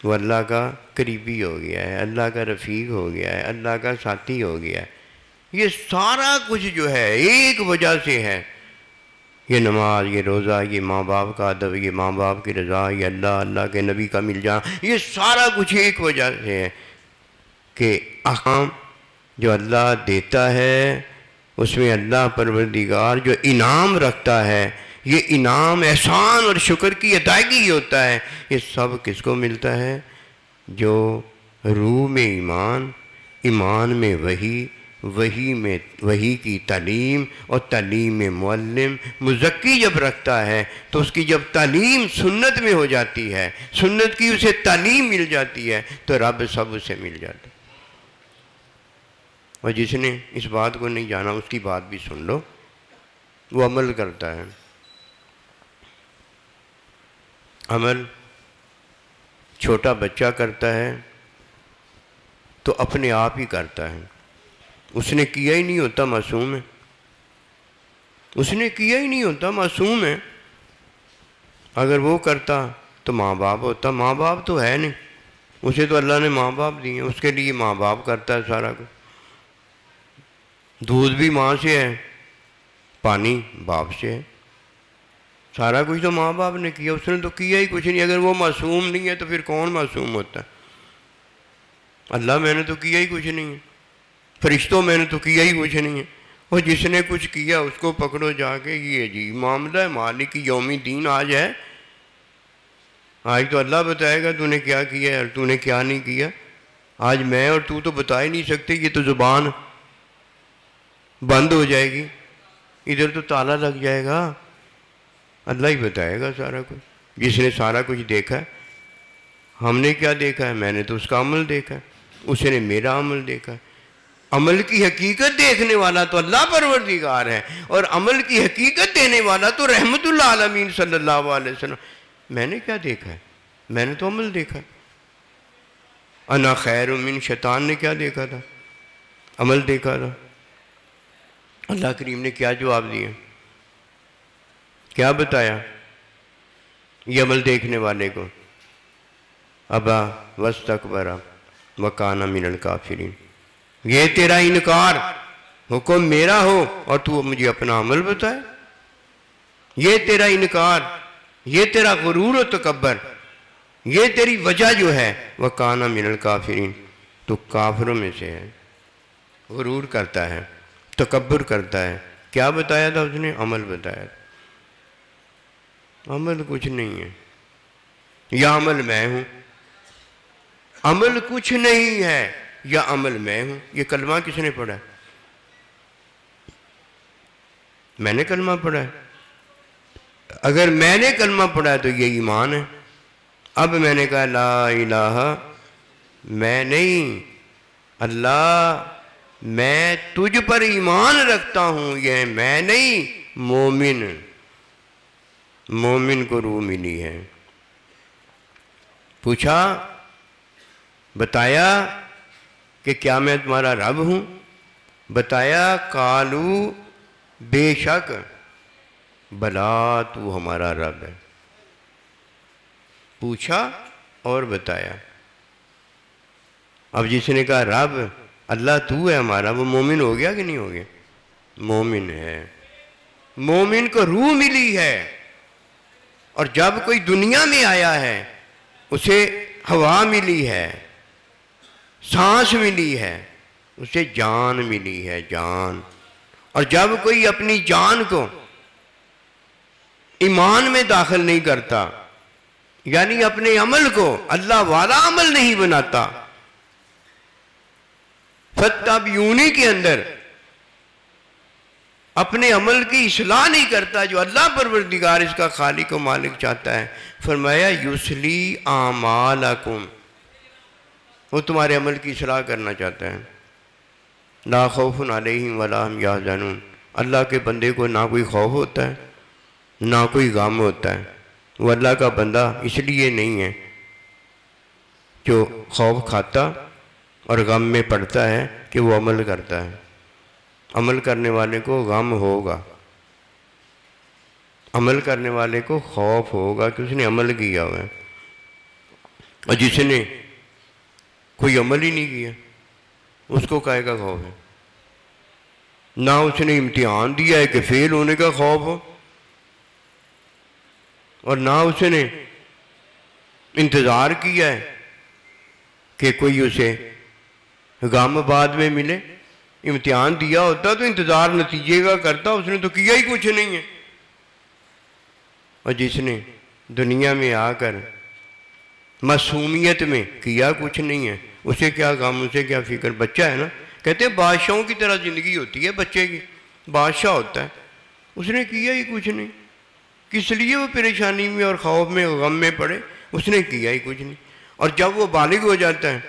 وہ اللہ کا قریبی ہو گیا ہے، اللہ کا رفیق ہو گیا ہے، اللہ کا ساتھی ہو گیا ہے۔ یہ سارا کچھ جو ہے ایک وجہ سے ہے، یہ نماز، یہ روزہ، یہ ماں باپ کا ادب، یہ ماں باپ کی رضا، یہ اللہ کے نبی کا مل جانا، یہ سارا کچھ ایک وجہ سے ہے کہ احکام جو اللہ دیتا ہے اس میں اللہ پروردگار جو انعام رکھتا ہے، یہ انعام احسان اور شکر کی ادائیگی ہوتا ہے۔ یہ سب کس کو ملتا ہے؟ جو روح میں ایمان، ایمان میں وحی کی تعلیم، اور تعلیم میں معلم مزکی جب رکھتا ہے تو اس کی جب تعلیم سنت میں ہو جاتی ہے، سنت کی اسے تعلیم مل جاتی ہے تو رب سب اسے مل جاتا ہے۔ اور جس نے اس بات کو نہیں جانا اس کی بات بھی سن لو، وہ عمل کرتا ہے، عمل چھوٹا بچہ کرتا ہے تو اپنے آپ ہی کرتا ہے، اس نے کیا ہی نہیں ہوتا، معصوم ہے، اس نے کیا ہی نہیں ہوتا، معصوم ہے۔ اگر وہ کرتا تو ماں باپ ہوتا، ماں باپ تو ہے نہیں، اسے تو اللہ نے ماں باپ دیے، اس کے لیے ماں باپ کرتا ہے سارا کچھ۔ دودھ بھی ماں سے ہے، پانی باپ سے ہے، سارا کچھ تو ماں باپ نے کیا، اس نے تو کیا ہی کچھ نہیں۔ اگر وہ معصوم نہیں ہے تو پھر کون معصوم ہوتا ہے؟ اللہ میں نے تو کیا ہی کچھ نہیں ہے، فرشتوں میں نے تو کیا ہی کچھ نہیں ہے، اور جس نے کچھ کیا اس کو پکڑو جا کے، یہ عجیب معاملہ ہے، مالک یوم الدین آج ہے، آج تو اللہ بتائے گا تو نے کیا کیا ہے اور تو نے کیا نہیں کیا۔ آج میں اور تو بتا ہی نہیں سکتے، یہ تو زبان بند ہو جائے گی، ادھر تو تالا لگ جائے گا، اللہ ہی بتائے گا سارا کچھ۔ جس نے سارا کچھ دیکھا ہے، ہم نے کیا دیکھا ہے؟ میں نے تو اس کا عمل دیکھا ہے، اس نے میرا عمل دیکھا ہے۔ عمل کی حقیقت دیکھنے والا تو اللہ پروردگار ہے، اور عمل کی حقیقت دینے والا تو رحمت اللہ عالمین صلی اللہ علیہ وسلم۔ میں نے کیا دیکھا ہے؟ میں نے تو عمل دیکھا ہے۔ انا خیر من، شیطان نے کیا دیکھا تھا؟ عمل دیکھا تھا۔ اللہ کریم نے کیا جواب دیا؟ کیا بتایا یہ عمل دیکھنے والے کو؟ ابا واستکبر وکان من الکافرین، یہ تیرا انکار، حکم میرا ہو اور تو مجھے اپنا عمل بتائے، یہ تیرا انکار، یہ تیرا غرور و تکبر، یہ تیری وجہ جو ہے، وکان من الکافرین، تو کافروں میں سے ہے، غرور کرتا ہے، تکبر کرتا ہے۔ کیا بتایا تھا اس نے؟ عمل بتایا تھا۔ عمل کچھ نہیں ہے، یا عمل میں ہوں، عمل کچھ نہیں ہے، یا عمل میں ہوں۔ یہ کلمہ کس نے پڑھا؟ میں نے کلمہ پڑھا ہے، اگر میں نے کلمہ پڑھا ہے تو یہ ایمان ہے۔ اب میں نے کہا لا الہ، میں نہیں، اللہ میں تجھ پر ایمان رکھتا ہوں، یہ میں نہیں، مومن، مومن کو روح ملی ہے۔ پوچھا، بتایا کہ کیا میں تمہارا رب ہوں؟ بتایا، قالو، بے شک، بلا تو ہمارا رب ہے۔ پوچھا اور بتایا۔ اب جس نے کہا رب اللہ تو ہے ہمارا، وہ مومن ہو گیا کہ نہیں ہو گیا؟ مومن ہے۔ مومن کو روح ملی ہے، اور جب کوئی دنیا میں آیا ہے اسے ہوا ملی ہے، سانس ملی ہے، اسے جان ملی ہے، جان۔ اور جب کوئی اپنی جان کو ایمان میں داخل نہیں کرتا، یعنی اپنے عمل کو اللہ والا عمل نہیں بناتا، فتبیونی کے اندر اپنے عمل کی اصلاح نہیں کرتا جو اللہ پروردگار اس کا خالق و مالک چاہتا ہے، فرمایا یصلی اعمالکم، وہ تمہارے عمل کی اصلاح کرنا چاہتا ہے۔ لا خوف علیہم ولا ہم یحزنون، اللہ کے بندے کو نہ کوئی خوف ہوتا ہے نہ کوئی غم ہوتا ہے۔ وہ اللہ کا بندہ اس لیے نہیں ہے جو خوف کھاتا اور غم میں پڑتا ہے کہ وہ عمل کرتا ہے۔ عمل کرنے والے کو غم ہوگا، عمل کرنے والے کو خوف ہوگا کہ اس نے عمل کیا ہوا ہے، اور جس نے کوئی عمل ہی نہیں کیا اس کو کائے کا خوف ہے؟ نہ اس نے امتحان دیا ہے کہ فیل ہونے کا خوف ہو، اور نہ اس نے انتظار کیا ہے کہ کوئی اسے غم بعد میں ملے۔ امتحان دیا ہوتا تو انتظار نتیجے کا کرتا، اس نے تو کیا ہی کچھ نہیں ہے۔ اور جس نے دنیا میں آ کر معصومیت میں کیا کچھ نہیں ہے، اسے کیا غم، اسے کیا فکر؟ بچہ ہے نا، کہتے ہیں بادشاہوں کی طرح زندگی ہوتی ہے بچے کی، بادشاہ ہوتا ہے، اس نے کیا ہی کچھ نہیں، کس لیے وہ پریشانی میں اور خوف میں اور غم میں پڑے؟ اس نے کیا ہی کچھ نہیں۔ اور جب وہ بالغ ہو جاتا ہے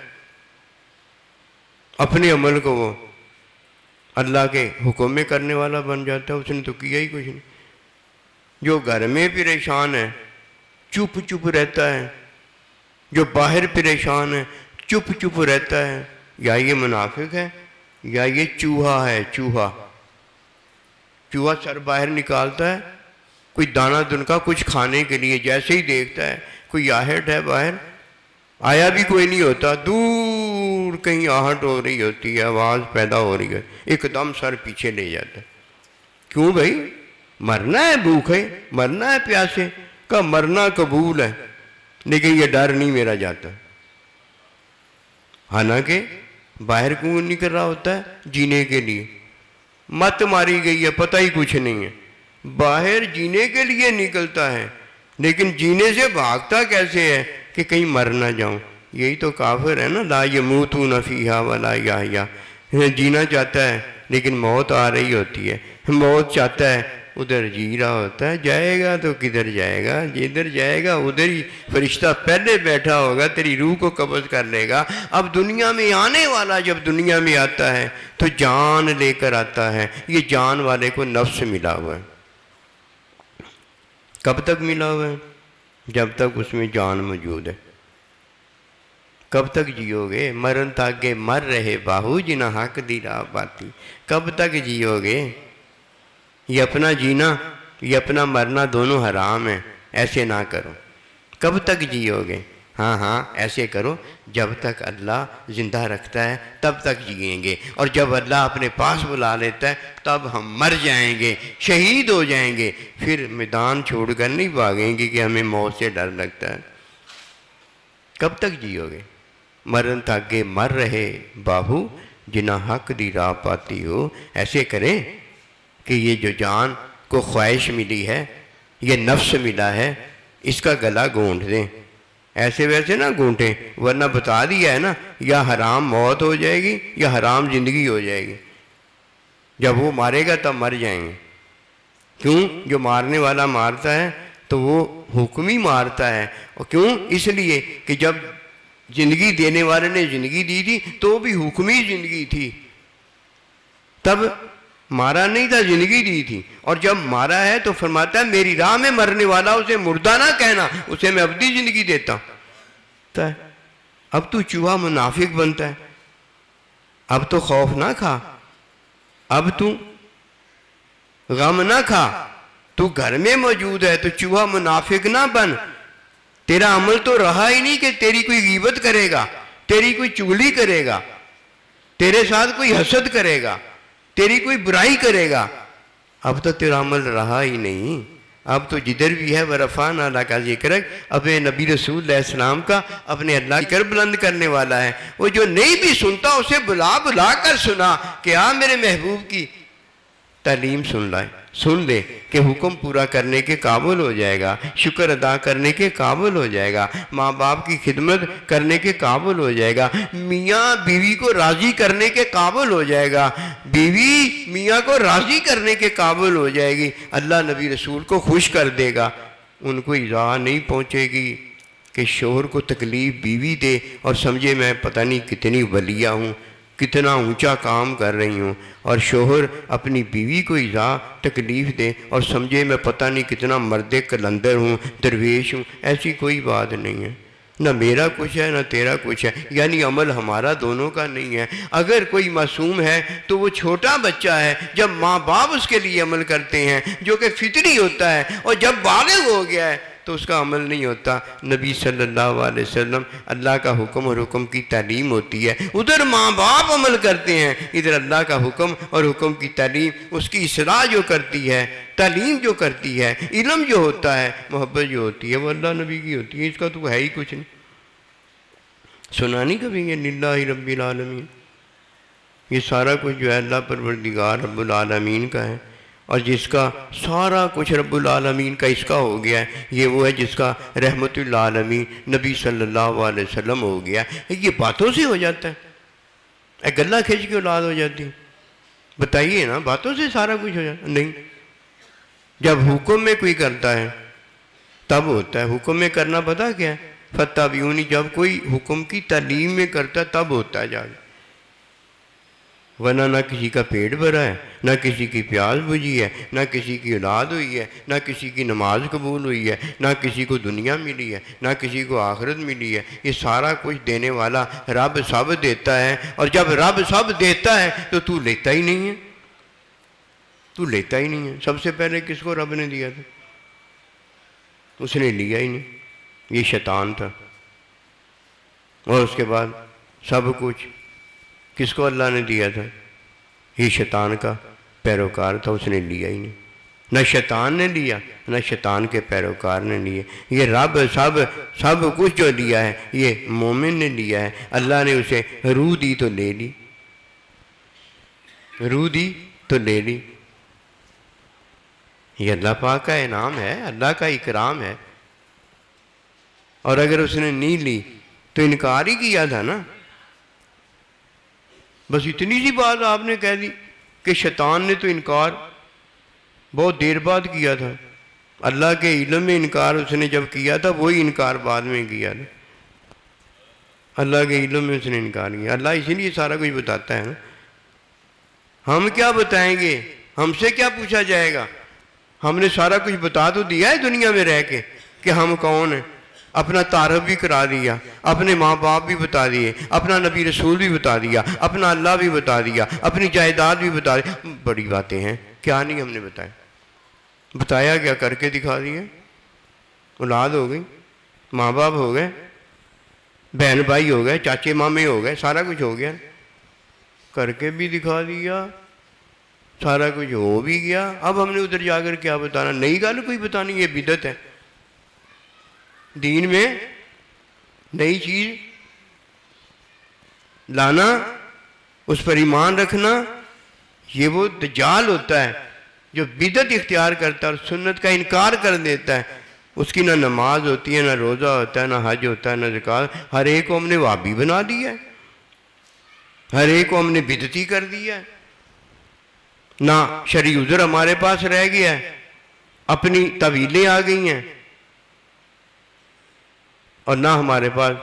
اپنے عمل کو وہ اللہ کے حکم میں کرنے والا بن جاتا ہے، اس نے تو کیا ہی کچھ نہیں۔ جو گھر میں پریشان ہے چپ چپ رہتا ہے، جو باہر پریشان ہے چپ چپ رہتا ہے، یا یہ منافق ہے یا یہ چوہا ہے۔ چوہا سر باہر نکالتا ہے کوئی دانہ دن کا کچھ کھانے کے لیے، جیسے ہی دیکھتا ہے کوئی آہٹ ہے باہر، آیا بھی کوئی نہیں ہوتا، دور کہیں آہٹ ہو رہی ہوتی ہے، آواز پیدا ہو رہی ہے، ایک دم سر پیچھے لے جاتا ہے۔ کیوں بھائی؟ مرنا ہے بھوکے، مرنا ہے پیاسے؟ کہا مرنا قبول ہے لیکن یہ ڈر نہیں میرا جاتا۔ حالانکہ باہر کیوں نکل رہا ہوتا ہے؟ جینے کے لیے۔ مت ماری گئی ہے، پتہ ہی کچھ نہیں ہے، باہر جینے کے لیے نکلتا ہے، لیکن جینے سے بھاگتا کیسے ہے کہ کہیں مر نہ جاؤں۔ یہی تو کافر ہے نا، لا یموتون فیہا ولا یحیا، جینا چاہتا ہے لیکن موت آ رہی ہوتی ہے، موت چاہتا ہے ادھر جی رہا ہوتا ہے، جائے گا تو کدھر جائے گا؟ جدھر جائے گا ادھر ہی فرشتہ پہلے بیٹھا ہوگا، تیری روح کو قبض کر لے گا۔ اب دنیا میں آنے والا جب دنیا میں آتا ہے تو جان لے کر آتا ہے، یہ جان والے کو نفس ملا ہوا ہے۔ کب تک ملا ہوا ہے؟ جب تک اس میں جان موجود ہے۔ کب تک جیو گے؟ مرن تاکہ مر رہے باہو جنا حق دی راہ پاتی، کب تک جیو گے؟ یہ اپنا جینا یہ اپنا مرنا دونوں حرام ہیں، ایسے نہ کرو۔ کب تک جیو گے؟ ہاں ایسے کرو، جب تک اللہ زندہ رکھتا ہے تب تک جئیں گے، اور جب اللہ اپنے پاس بلا لیتا ہے تب ہم مر جائیں گے، شہید ہو جائیں گے، پھر میدان چھوڑ کر نہیں بھاگیں گے کہ ہمیں موت سے ڈر لگتا ہے۔ کب تک جیو گے؟ مرن تاکہ مر رہے باہو جنا حق دی راہ پاتی ہو۔ ایسے کریں کہ یہ جو جان کو خواہش ملی ہے، یہ نفس ملا ہے، اس کا گلا گھونٹ دیں، ایسے ویسے نہ گھونٹیں، ورنہ بتا دیا ہے نا، یا حرام موت ہو جائے گی یا حرام زندگی ہو جائے گی۔ جب وہ مارے گا تب مر جائیں گے۔ کیوں؟ جو مارنے والا مارتا ہے تو وہ حکم ہی مارتا ہے. اور کیوں؟ اس لیے کہ جب زندگی دینے والے نے زندگی دی تھی تو وہ بھی حکمی زندگی تھی، تب مارا نہیں تھا، زندگی دی تھی. اور جب مارا ہے تو فرماتا ہے میری راہ میں مرنے والا اسے مردہ نہ کہنا، اسے میں ابدی زندگی دیتا ہوں. اب تو چوہا منافق بنتا ہے، اب تو خوف نہ کھا، اب تو غم نہ کھا، تو گھر میں موجود ہے تو چوہا منافق نہ بن. تیرا عمل تو رہا ہی نہیں کہ تیری کوئی غیبت کرے گا، تیری کوئی چغلی کرے گا، تیرے ساتھ کوئی حسد کرے گا، تیری کوئی برائی کرے گا. اب تو تیرا عمل رہا ہی نہیں. اب تو جدھر بھی ہے ورفعنا لک ذکرک، اپنے نبی رسول علیہ السلام کا اپنے اللہ کی ذکر بلند کرنے والا ہے. وہ جو نہیں بھی سنتا اسے بلا بلا کر سنا کہ آ میرے محبوب کی تعلیم سن لے کہ حکم پورا کرنے کے قابل ہو جائے گا، شکر ادا کرنے کے قابل ہو جائے گا، ماں باپ کی خدمت کرنے کے قابل ہو جائے گا، میاں بیوی کو راضی کرنے کے قابل ہو جائے گا، بیوی میاں کو راضی کرنے کے قابل ہو جائے گی، اللہ نبی رسول کو خوش کر دے گا. ان کو ایذا نہیں پہنچے گی کہ شوہر کو تکلیف بیوی دے اور سمجھے میں پتہ نہیں کتنی ولیہ ہوں، کتنا اونچا کام کر رہی ہوں، اور شوہر اپنی بیوی کو ایذا تکلیف دے اور سمجھے میں پتہ نہیں کتنا مرد کلندر ہوں، درویش ہوں. ایسی کوئی بات نہیں ہے. نہ میرا کچھ ہے نہ تیرا کچھ ہے، یعنی عمل ہمارا دونوں کا نہیں ہے. اگر کوئی معصوم ہے تو وہ چھوٹا بچہ ہے جب ماں باپ اس کے لیے عمل کرتے ہیں جو کہ فطری ہوتا ہے، اور جب بالغ ہو گیا ہے تو اس کا عمل نہیں ہوتا. نبی صلی اللہ علیہ وسلم اللہ کا حکم اور حکم کی تعلیم ہوتی ہے، ادھر ماں باپ عمل کرتے ہیں، ادھر اللہ کا حکم اور حکم کی تعلیم، اس کی اصلاح جو کرتی ہے، تعلیم جو کرتی ہے، علم جو ہوتا ہے، محبت جو ہوتی ہے، وہ اللہ نبی کی ہوتی ہے. اس کا تو ہے ہی کچھ نہیں. سنا نہیں کبھی یہ للہ رب العالمین؟ یہ سارا کچھ جو ہے اللہ پروردگار رب العالمین کا ہے، اور جس کا سارا کچھ رب العالمین کا اس کا ہو گیا ہے، یہ وہ ہے جس کا رحمت العالمین نبی صلی اللہ علیہ وسلم ہو گیا. یہ باتوں سے ہو جاتا ہے؟ گلہ کھینچ کے اولاد ہو جاتی؟ بتائیے نا، باتوں سے سارا کچھ ہو جاتا؟ نہیں. جب حکم میں کوئی کرتا ہے تب ہوتا ہے. حکم میں کرنا پتہ کیا ہے؟ فاتبعونی. جب کوئی حکم کی تعلیم میں کرتا ہے تب ہوتا ہے جا کے، ورنہ نہ کسی کا پیٹ بھرا ہے، نہ کسی کی پیاس بجھی ہے، نہ کسی کی اولاد ہوئی ہے، نہ کسی کی نماز قبول ہوئی ہے، نہ کسی کو دنیا ملی ہے، نہ کسی کو آخرت ملی ہے. یہ سارا کچھ دینے والا رب سب دیتا ہے، اور جب رب سب دیتا ہے تو لیتا ہی نہیں ہے. تو لیتا ہی نہیں ہے. سب سے پہلے کس کو رب نے دیا تھا؟ اس نے لیا ہی نہیں. یہ شیطان تھا. اور اس کے بعد سب کچھ کس کو اللہ نے دیا تھا؟ یہ شیطان کا پیروکار تھا، اس نے لیا ہی نہیں. نہ شیطان نے لیا نہ شیطان کے پیروکار نے لیا. یہ رب سب کچھ جو لیا ہے یہ مومن نے لیا ہے. اللہ نے اسے روح دی تو لے لی، روح دی تو لے لی. یہ اللہ پاک کا انعام ہے، اللہ کا اکرام ہے. اور اگر اس نے نہیں لی تو انکار ہی کیا تھا نا. بس اتنی سی بات آپ نے کہہ دی کہ شیطان نے تو انکار بہت دیر بعد کیا تھا. اللہ کے علم میں انکار اس نے جب کیا تھا وہی انکار بعد میں کیا تھا. اللہ کے علم میں اس نے انکار کیا. اللہ اسی لیے سارا کچھ بتاتا ہے نا. ہم کیا بتائیں گے؟ ہم سے کیا پوچھا جائے گا؟ ہم نے سارا کچھ بتا تو دیا ہے دنیا میں رہ کے کہ ہم کون ہیں. اپنا تعارف بھی کرا دیا، اپنے ماں باپ بھی بتا دیے، اپنا نبی رسول بھی بتا دیا، اپنا اللہ بھی بتا دیا، اپنی جائیداد بھی بتا دی. بڑی باتیں ہیں. کیا نہیں ہم نے بتایا کیا؟ کر کے دکھا دیا. اولاد ہو گئی، ماں باپ ہو گئے، بہن بھائی ہو گئے، چاچے مامے ہو گئے، سارا کچھ ہو گیا. کر کے بھی دکھا دیا، سارا کچھ ہو بھی گیا. اب ہم نے ادھر جا کر کیا بتانا؟ نئی گل کوئی بتانی؟ یہ بدعت ہے. دین میں نئی چیز لانا، اس پر ایمان رکھنا، یہ وہ دجال ہوتا ہے جو بدعت اختیار کرتا ہے اور سنت کا انکار کر دیتا ہے. اس کی نہ نماز ہوتی ہے، نہ روزہ ہوتا ہے، نہ حج ہوتا ہے، نہ زکوٰۃ. ہر ایک کو ہم نے وہابی بنا دیا ہے، ہر ایک کو ہم نے بدعتی کر دیا ہے. نہ شرعی عذر ہمارے پاس رہ گیا ہے، اپنی طویلیں آ گئی ہیں، اور نہ ہمارے پاس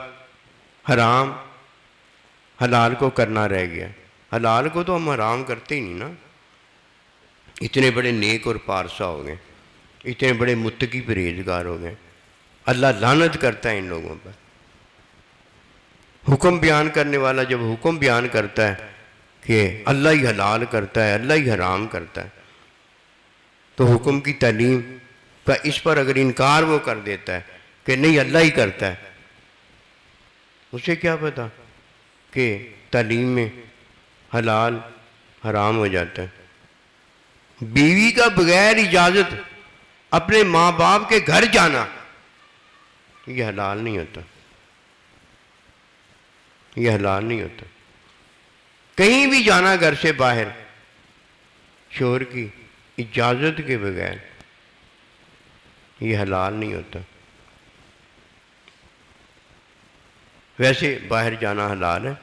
حرام حلال کو کرنا رہ گیا۔ حلال کو تو ہم حرام کرتے ہی نہیں نا، اتنے بڑے نیک اور پارسا ہو گئے، اتنے بڑے متقی پرہیزگار ہو گئے، اللہ لعنت کرتا ہے ان لوگوں پر۔ حکم بیان کرنے والا جب حکم بیان کرتا ہے کہ اللہ ہی حلال کرتا ہے، اللہ ہی حرام کرتا ہے، تو حکم کی تعلیم کا اس پر اگر انکار وہ کر دیتا ہے کہ نہیں اللہ ہی کرتا ہے، اسے کیا پتا کہ تعلیم میں حلال حرام ہو جاتا ہے۔ بیوی کا بغیر اجازت اپنے ماں باپ کے گھر جانا یہ حلال نہیں ہوتا، یہ حلال نہیں ہوتا۔ کہیں بھی جانا گھر سے باہر شوہر کی اجازت کے بغیر یہ حلال نہیں ہوتا۔ ویسے باہر جانا حلال ہے،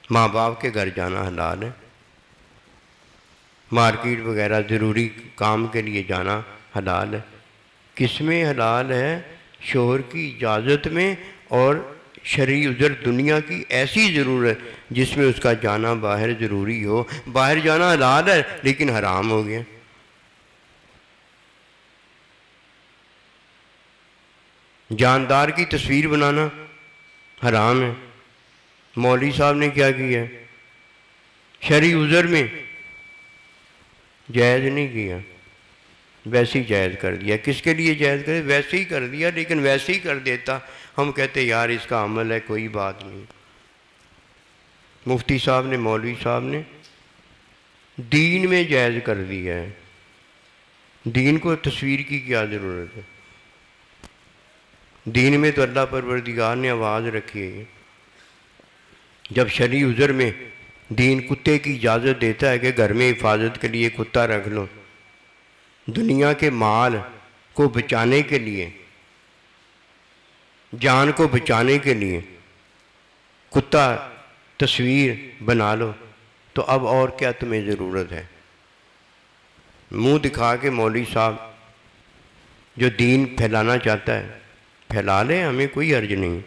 ماں باپ کے گھر جانا حلال ہے، مارکیٹ وغیرہ ضروری کام کے لیے جانا حلال ہے۔ کس میں حلال ہے؟ شوہر کی اجازت میں، اور شرعی عذر دنیا کی ایسی ضرورت جس میں اس کا جانا باہر ضروری ہو۔ باہر جانا حلال ہے لیکن حرام ہو گیا۔ جاندار کی تصویر بنانا حرام ہے، مولوی صاحب نے کیا کیا؟ شرعی عذر میں جائز نہیں کیا، ویسے ہی جائز کر دیا۔ کس کے لیے جائز کر دیا؟ ویسے ہی کر دیا، لیکن ویسے ہی کر دیتا ہم کہتے یار اس کا عمل ہے، کوئی بات نہیں۔ مفتی صاحب نے، مولوی صاحب نے دین میں جائز کر دیا ہے، دین کو تصویر کی کیا ضرورت ہے؟ دین میں تو اللہ پروردگار نے آواز رکھی ہے۔ جب شرعی عذر میں دین کتے کی اجازت دیتا ہے کہ گھر میں حفاظت کے لیے کتا رکھ لو، دنیا کے مال کو بچانے کے لیے، جان کو بچانے کے لیے کتا تصویر بنا لو، تو اب اور کیا تمہیں ضرورت ہے؟ منہ دکھا کے مولوی صاحب جو دین پھیلانا چاہتا ہے پھیلا لے، ہمیں کوئی حرج نہیں،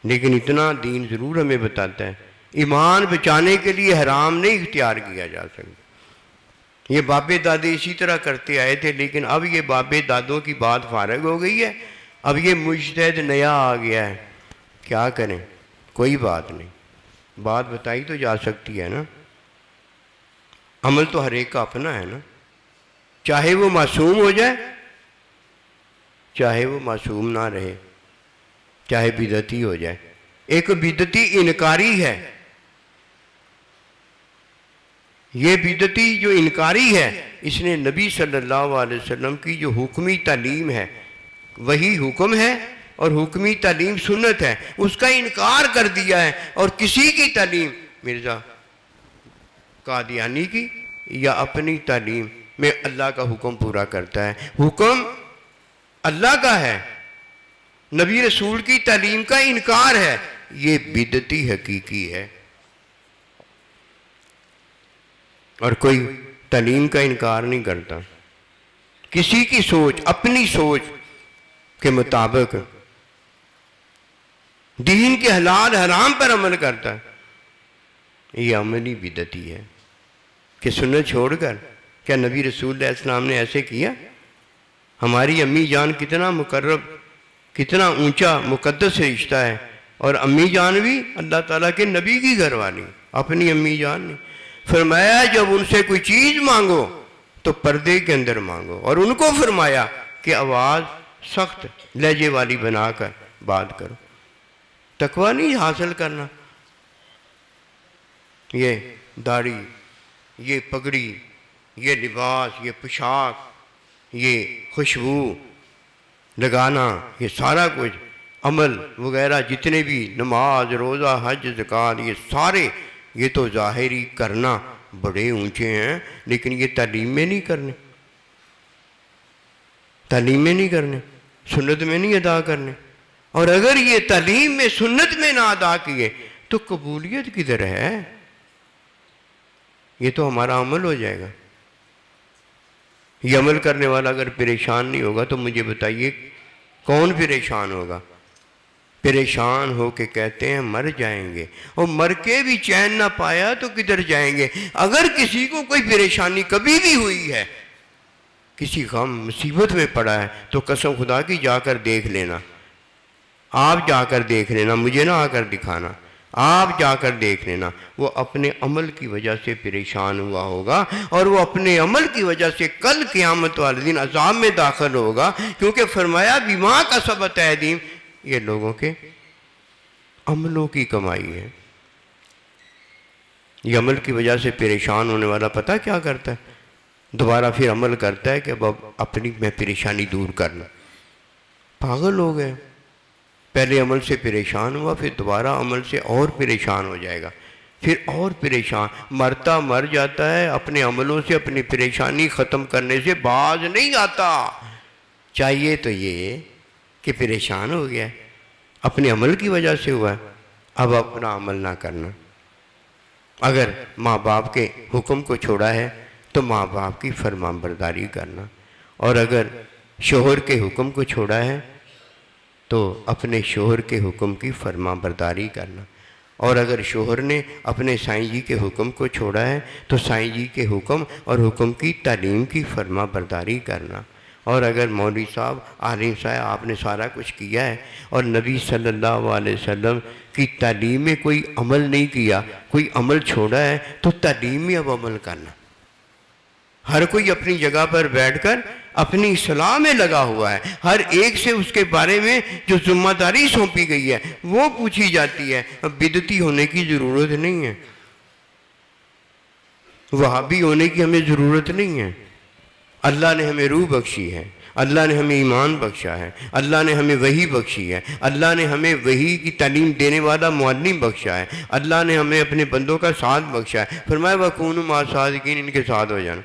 لیکن اتنا دین ضرور ہمیں بتاتا ہے ایمان بچانے کے لیے حرام نہیں اختیار کیا جا سکتا۔ یہ بابے دادے اسی طرح کرتے آئے تھے، لیکن اب یہ بابے دادوں کی بات فارغ ہو گئی ہے، اب یہ مجتہد نیا آ گیا ہے، کیا کریں؟ کوئی بات نہیں، بات بتائی تو جا سکتی ہے نا، عمل تو ہر ایک کا اپنا ہے نا، چاہے وہ معصوم ہو جائے چاہے وہ معصوم نہ رہے، چاہے بدعتی ہو جائے۔ ایک بدعتی انکاری ہے، یہ بدعتی جو انکاری ہے، اس نے نبی صلی اللہ علیہ وسلم کی جو حکمی تعلیم ہے، وہی حکم ہے اور حکمی تعلیم سنت ہے، اس کا انکار کر دیا ہے، اور کسی کی تعلیم، مرزا قادیانی کی یا اپنی تعلیم میں اللہ کا حکم پورا کرتا ہے۔ حکم اللہ کا ہے، نبی رسول کی تعلیم کا انکار ہے، یہ بدعتی حقیقی ہے۔ اور کوئی تعلیم کا انکار نہیں کرتا، کسی کی سوچ، اپنی سوچ کے مطابق دین کے حلال حرام پر عمل کرتا ہے، یہ عملی بدعتی ہے۔ کہ سنت چھوڑ کر کیا نبی رسول علیہ السلام نے ایسے کیا؟ ہماری امی جان کتنا مقرب، کتنا اونچا مقدس رشتہ ہے، اور امی جان بھی اللہ تعالیٰ کے نبی کی گھر والی، اپنی امی جان نے فرمایا جب ان سے کوئی چیز مانگو تو پردے کے اندر مانگو، اور ان کو فرمایا کہ آواز سخت لہجے والی بنا کر بات کرو۔ تقویٰ نہیں حاصل کرنا، یہ داڑھی، یہ پگڑی، یہ لباس، یہ پوشاک، یہ خوشبو لگانا، یہ سارا کچھ عمل وغیرہ جتنے بھی نماز، روزہ، حج، زکوٰۃ، یہ سارے یہ تو ظاہری کرنا بڑے اونچے ہیں، لیکن یہ تعلیم میں نہیں کرنے، تعلیم میں نہیں کرنے، سنت میں نہیں ادا کرنے۔ اور اگر یہ تعلیم میں سنت میں نہ ادا کیے تو قبولیت کدھر ہے؟ یہ تو ہمارا عمل ہو جائے گا۔ یہ عمل کرنے والا اگر پریشان نہیں ہوگا تو مجھے بتائیے کون پریشان ہوگا؟ پریشان ہو کے کہتے ہیں مر جائیں گے، اور مر کے بھی چین نہ پایا تو کدھر جائیں گے؟ اگر کسی کو کوئی پریشانی کبھی بھی ہوئی ہے، کسی غم مصیبت میں پڑا ہے، تو قسم خدا کی جا کر دیکھ لینا، آپ جا کر دیکھ لینا، مجھے نہ آ کر دکھانا، آپ جا کر دیکھ لینا، وہ اپنے عمل کی وجہ سے پریشان ہوا ہوگا، اور وہ اپنے عمل کی وجہ سے کل قیامت والے دن عذاب میں داخل ہوگا، کیونکہ فرمایا بیما کسبت ایدیہم، یہ لوگوں کے عملوں کی کمائی ہے۔ یہ عمل کی وجہ سے پریشان ہونے والا پتہ کیا کرتا ہے؟ دوبارہ پھر عمل کرتا ہے کہ اب اپنی میں پریشانی دور کرنا۔ پاگل ہو گئے، پہلے عمل سے پریشان ہوا، پھر دوبارہ عمل سے اور پریشان ہو جائے گا، پھر اور پریشان، مرتا مر جاتا ہے، اپنے عملوں سے اپنی پریشانی ختم کرنے سے باز نہیں آتا۔ چاہیے تو یہ کہ پریشان ہو گیا ہے، اپنے عمل کی وجہ سے ہوا ہے، اب اپنا عمل نہ کرنا۔ اگر ماں باپ کے حکم کو چھوڑا ہے تو ماں باپ کی فرمان برداری کرنا، اور اگر شوہر کے حکم کو چھوڑا ہے تو اپنے شوہر کے حکم کی فرمان برداری کرنا، اور اگر شوہر نے اپنے سائیں جی کے حکم کو چھوڑا ہے تو سائیں جی کے حکم اور حکم کی تعلیم کی فرمان برداری کرنا، اور اگر مولوی صاحب عالم صاحب آپ نے سارا کچھ کیا ہے اور نبی صلی اللہ علیہ وسلم کی تعلیم میں کوئی عمل نہیں کیا، کوئی عمل چھوڑا ہے، تو تعلیم میں اب عمل کرنا۔ ہر کوئی اپنی جگہ پر بیٹھ کر اپنی اصلاح میں لگا ہوا ہے، ہر ایک سے اس کے بارے میں جو ذمہ داری سونپی گئی ہے وہ پوچھی جاتی ہے۔ اب بدعتی ہونے کی ضرورت نہیں ہے، وہابی ہونے کی ہمیں ضرورت نہیں ہے۔ اللہ نے ہمیں روح بخشی ہے، اللہ نے ہمیں ایمان بخشا ہے، اللہ نے ہمیں وحی بخشی ہے، اللہ نے ہمیں وحی کی تعلیم دینے والا معلم بخشا ہے، اللہ نے ہمیں اپنے بندوں کا ساتھ بخشا ہے۔ فرمایا وَكُونُوا مَعَ الصَّادِقِينَ، ان کے ساتھ ہو جانا۔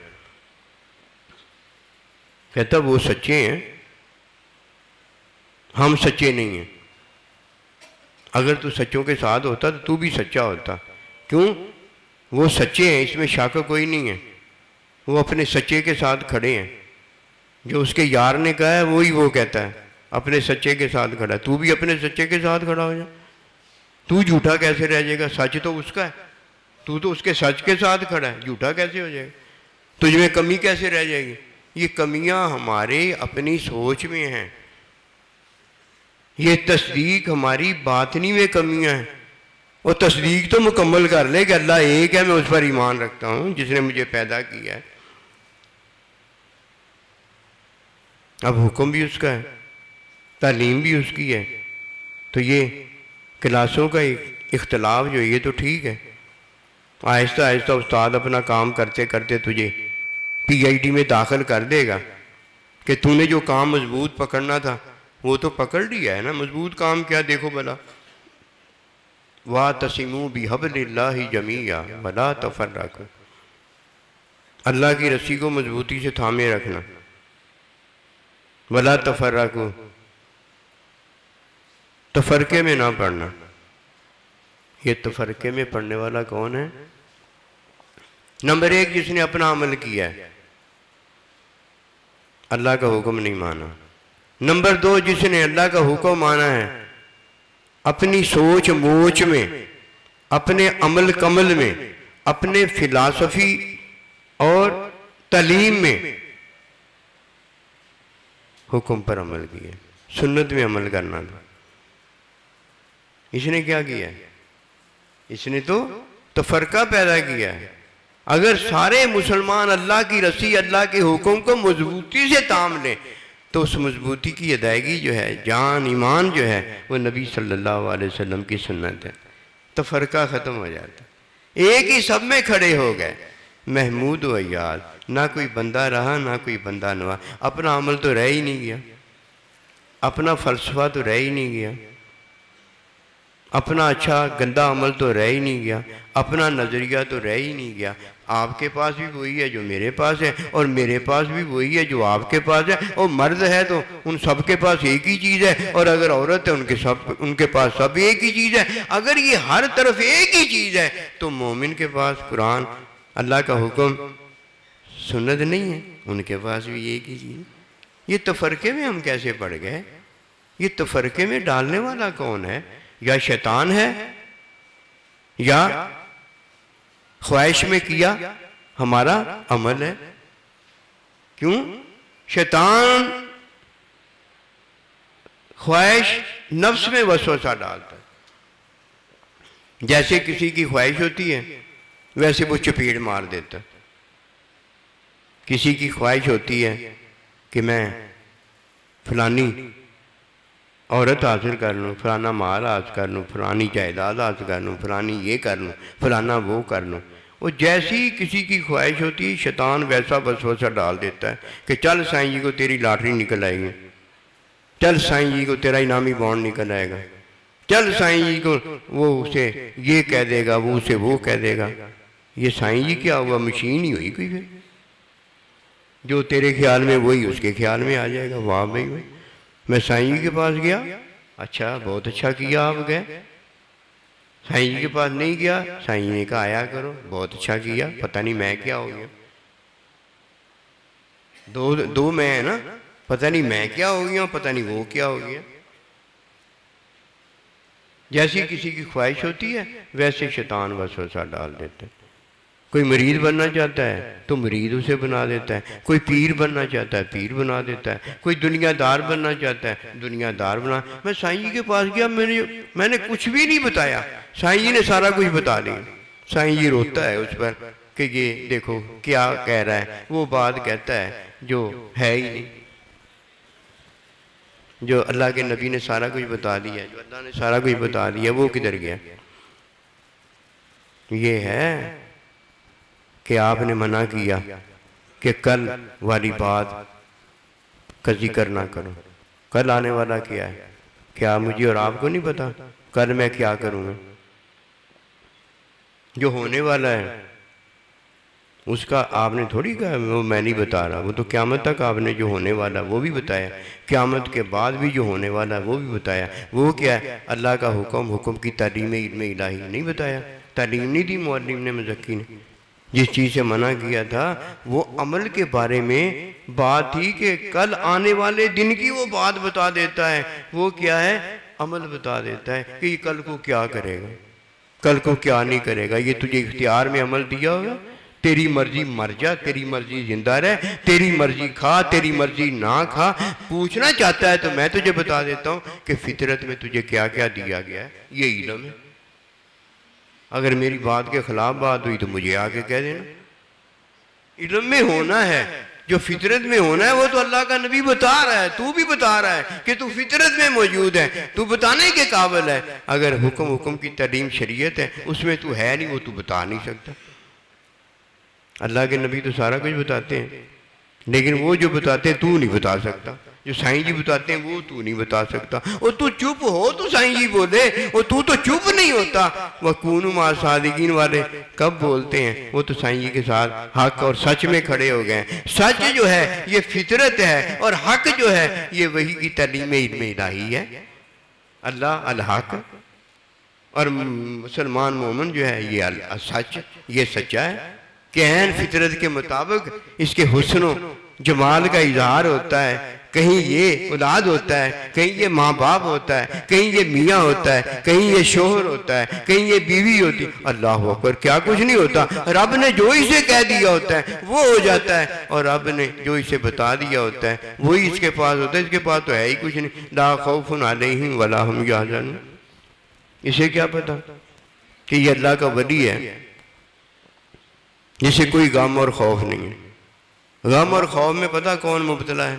کہتا وہ سچے ہیں، ہم سچے نہیں ہیں۔ اگر تو سچوں کے ساتھ ہوتا تو بھی سچا ہوتا، کیوں؟ وہ سچے ہیں، اس میں شک کوئی نہیں ہے، وہ اپنے سچے کے ساتھ کھڑے ہیں، جو اس کے یار نے کہا ہے وہی وہ کہتا ہے، اپنے سچے کے ساتھ کھڑا ہے۔ تو بھی اپنے سچے کے ساتھ کھڑا ہو جا، تو جھوٹا کیسے رہ جائے گا؟ سچ تو اس کا ہے، تو اس کے سچ کے ساتھ کھڑا ہے، جھوٹا کیسے ہو جائے گا؟ تجھ میں کمی کیسے رہ جائے گی؟ یہ کمیاں ہمارے اپنی سوچ میں ہیں، یہ تصدیق ہماری باطنی میں کمیاں ہیں، اور تصدیق تو مکمل کر لے کہ اللہ ایک ہے، میں اس پر ایمان رکھتا ہوں جس نے مجھے پیدا کیا ہے۔ اب حکم بھی اس کا ہے، تعلیم بھی اس کی ہے، تو یہ کلاسوں کا اختلاف جو یہ تو ٹھیک ہے، آہستہ آہستہ استاد اپنا کام کرتے کرتے تجھے پی ایچ ڈی میں داخل کر دے گا کہ تو نے جو کام مضبوط پکڑنا تھا وہ تو پکڑ لیا ہے نا۔ مضبوط کام کیا دیکھو بلا، وَاعْتَصِمُوا بِحَبْلِ اللَّهِ جَمِيعًا وَلَا تَفَرَّقُوا، اللہ کی رسی کو مضبوطی سے تھامے رکھنا، وَلَا تَفَرَّقُوا، تفرقے میں نہ پڑھنا۔ یہ تفرقے میں پڑھنے والا کون ہے؟ نمبر ایک، جس نے اپنا عمل کیا ہے، اللہ کا حکم نہیں مانا۔ نمبر دو، جس نے اللہ کا حکم مانا ہے، اپنی سوچ موچ میں، اپنے عمل کمل میں، اپنے فلسفی اور تعلیم میں حکم پر عمل کیا، سنت میں عمل کرنا تھا۔ اس نے کیا کیا؟ اس نے تو تفرقہ پیدا کیا ہے۔ اگر سارے مسلمان اللہ کی رسی، اللہ کے حکم کو مضبوطی سے تام لیں تو اس مضبوطی کی ادائیگی جو ہے، جان ایمان جو ہے، وہ نبی صلی اللہ علیہ وسلم کی سنت ہے، تفرقہ ختم ہو جاتا ہے۔ ایک ہی سب میں کھڑے ہو گئے، محمود و ایاز، نہ کوئی بندہ رہا نہ کوئی بندہ نوا، اپنا عمل تو رہ ہی نہیں گیا، اپنا فلسفہ تو رہ ہی نہیں گیا، اپنا اچھا گندہ عمل تو رہ ہی نہیں گیا، اپنا نظریہ تو رہ ہی نہیں گیا۔ آپ کے پاس بھی وہی ہے جو میرے پاس ہے، اور میرے پاس بھی وہی ہے جو آپ کے پاس ہے، اور مرد ہے تو ان سب کے پاس ایک ہی چیز ہے، اور اگر عورت ہے ان کے پاس سب ایک ہی چیز ہے۔ اگر یہ ہر طرف ایک ہی چیز ہے تو مومن کے پاس قرآن، اللہ کا حکم، سنت نہیں ہے، ان کے پاس بھی ایک ہی چیز۔ یہ تفرقے میں ہم کیسے پڑ گئے؟ یہ تفرقے میں ڈالنے والا کون ہے؟ یا شیطان ہے یا خواہش میں کیا ہمارا عمل ہے۔ کیوں؟ شیطان خواہش نفس میں وسوسہ ڈالتا ہے، جیسے کسی کی خواہش ہوتی ہے ویسے وہ چپیڑ مار دیتا ہے۔ کسی کی خواہش ہوتی ہے کہ میں فلانی عورت حاصل کر لوں، فلانا مال حاصل کر لوں، فلانی جائیداد حاصل کر لوں، فلانی یہ کر لوں، فلانا وہ کر لوں، وہ جیسی کسی کی خواہش ہوتی ہے شیطان ویسا وسوسہ ڈال دیتا ہے کہ چل سائیں جی کو تیری لاٹری نکل آئے گی، چل سائیں جی کو تیرا انعامی بانڈ نکل آئے گا، چل سائیں جی کو وہ اسے یہ کہہ دے گا، وہ اسے وہ کہہ دے گا۔ یہ سائیں جی کیا ہوا؟ مشین ہی ہوئی کوئی، جو تیرے خیال میں وہی اس کے خیال میں آ جائے گا۔ واہ بھائی، میں سائیں جی کے پاس گیا، اچھا بہت اچھا کیا آپ گئے۔ سائیں جی کے پاس نہیں گیا، سائیں جی نے کہا آیا کرو، بہت اچھا کیا، پتہ نہیں میں کیا ہو گیا۔ دو میں ہے نا، پتہ نہیں میں کیا ہو گیا، پتہ نہیں وہ کیا ہو گیا۔ جیسی کسی کی خواہش ہوتی ہے ویسے شیطان وسوسہ ڈال دیتا ہے۔ کوئی مرید بننا چاہتا ہے تو مرید اسے بنا دیتا ہے، کوئی پیر بننا چاہتا ہے پیر بنا دیتا ہے، کوئی دنیا دار بننا چاہتا ہے دنیا دار بنا۔ میں سائیں جی کے پاس گیا، میں نے کچھ بھی نہیں بتایا، سائیں جی نے سارا کچھ بتا دیا۔ سائیں جی روتا ہے اس پر کہ یہ دیکھو کیا کہہ رہا ہے، وہ بات کہتا ہے جو ہے ہی نہیں، جو اللہ کے نبی نے سارا کچھ بتا دیا، جو اللہ نے سارا کچھ بتا دیا، وہ کدھر گیا؟ یہ ہے کہ آپ نے منع کیا کہ کل والی بات کا ذکر نہ کرو۔ کل آنے والا کیا ہے؟ کیا مجھے اور آپ کو نہیں پتا کل میں کیا کروں گا؟ جو ہونے والا ہے اس کا آپ نے تھوڑی کہا وہ میں نہیں بتا رہا، وہ تو قیامت تک آپ نے جو ہونے والا وہ بھی بتایا، قیامت کے بعد بھی جو ہونے والا وہ بھی بتایا۔ وہ کیا ہے؟ اللہ کا حکم کی تعلیم علم الہی نہیں بتایا، تعلیم نہیں دی معلم نے مزکی نے۔ جس چیز سے منع کیا تھا وہ عمل کے بارے میں بات تھی کہ کل آنے والے دن کی وہ بات بتا دیتا ہے۔ وہ کیا ہے؟ عمل بتا دیتا ہے کہ یہ کل کو کیا کرے گا، کل کو کیا نہیں کرے گا۔ یہ تجھے اختیار میں عمل دیا ہوگا، تیری مرضی مر جا، تیری مرضی زندہ رہ، تیری مرضی کھا، تیری مرضی نہ کھا۔ پوچھنا چاہتا ہے تو میں تجھے بتا دیتا ہوں کہ فطرت میں تجھے کیا کیا دیا گیا ہے، یہ علم ہے۔ اگر میری بات کے خلاف بات ہوئی تو مجھے آگے کہہ دینا۔ علم میں ہونا ہے، جو فطرت میں ہونا ہے وہ تو اللہ کا نبی بتا رہا ہے، تو بھی بتا رہا ہے کہ تو فطرت میں موجود ہے، تو بتانے کے قابل ہے۔ اگر حکم کی تعلیم شریعت ہے اس میں تو ہے نہیں، وہ تو بتا نہیں سکتا۔ اللہ کے نبی تو سارا کچھ بتاتے ہیں، لیکن وہ جو بتاتے ہیں تو نہیں بتا سکتا۔ جو سائیں جی بتاتے ہیں وہ تو نہیں بتا سکتا۔ اور تو چپ ہو تو سائیں جی بولے، اور تو چپ نہیں ہوتا۔ وَكُونُوا مَعَ الصَّادِقِينَ والے کب بولتے ہیں؟ وہ تو سائیں جی کے ساتھ حق اور سچ میں کھڑے ہو گئے ہیں۔ سچ جو ہے یہ فطرت ہے، اور حق جو ہے یہ وحی کی تعلیم علم الہی ہے۔ اللہ الحق اور مسلمان مومن جو ہے یہ سچ، یہ سچا ہے کہ عین فطرت کے مطابق اس کے حسن و جمال کا اظہار ہوتا ہے۔ کہیں یہ اولاد ہوتا ہے، کہیں یہ ماں باپ ہوتا ہے، کہیں یہ میاں ہوتا ہے، کہیں یہ شوہر ہوتا ہے، کہیں یہ بیوی ہوتی ہے۔ اللہ اکبر، کیا کچھ نہیں ہوتا۔ رب نے جو اسے کہہ دیا ہوتا ہے وہ ہو جاتا ہے، اور رب نے جو اسے بتا دیا ہوتا ہے وہی اس کے پاس ہوتا ہے۔ اس کے پاس تو ہے ہی کچھ نہیں۔ لا خوف علیہم ولا ہم یحزنون۔ اسے کیا پتا کہ یہ اللہ کا ولی ہے جسے کوئی غم اور خوف نہیں ہے۔ غم اور خوف میں پتہ کون مبتلا ہے؟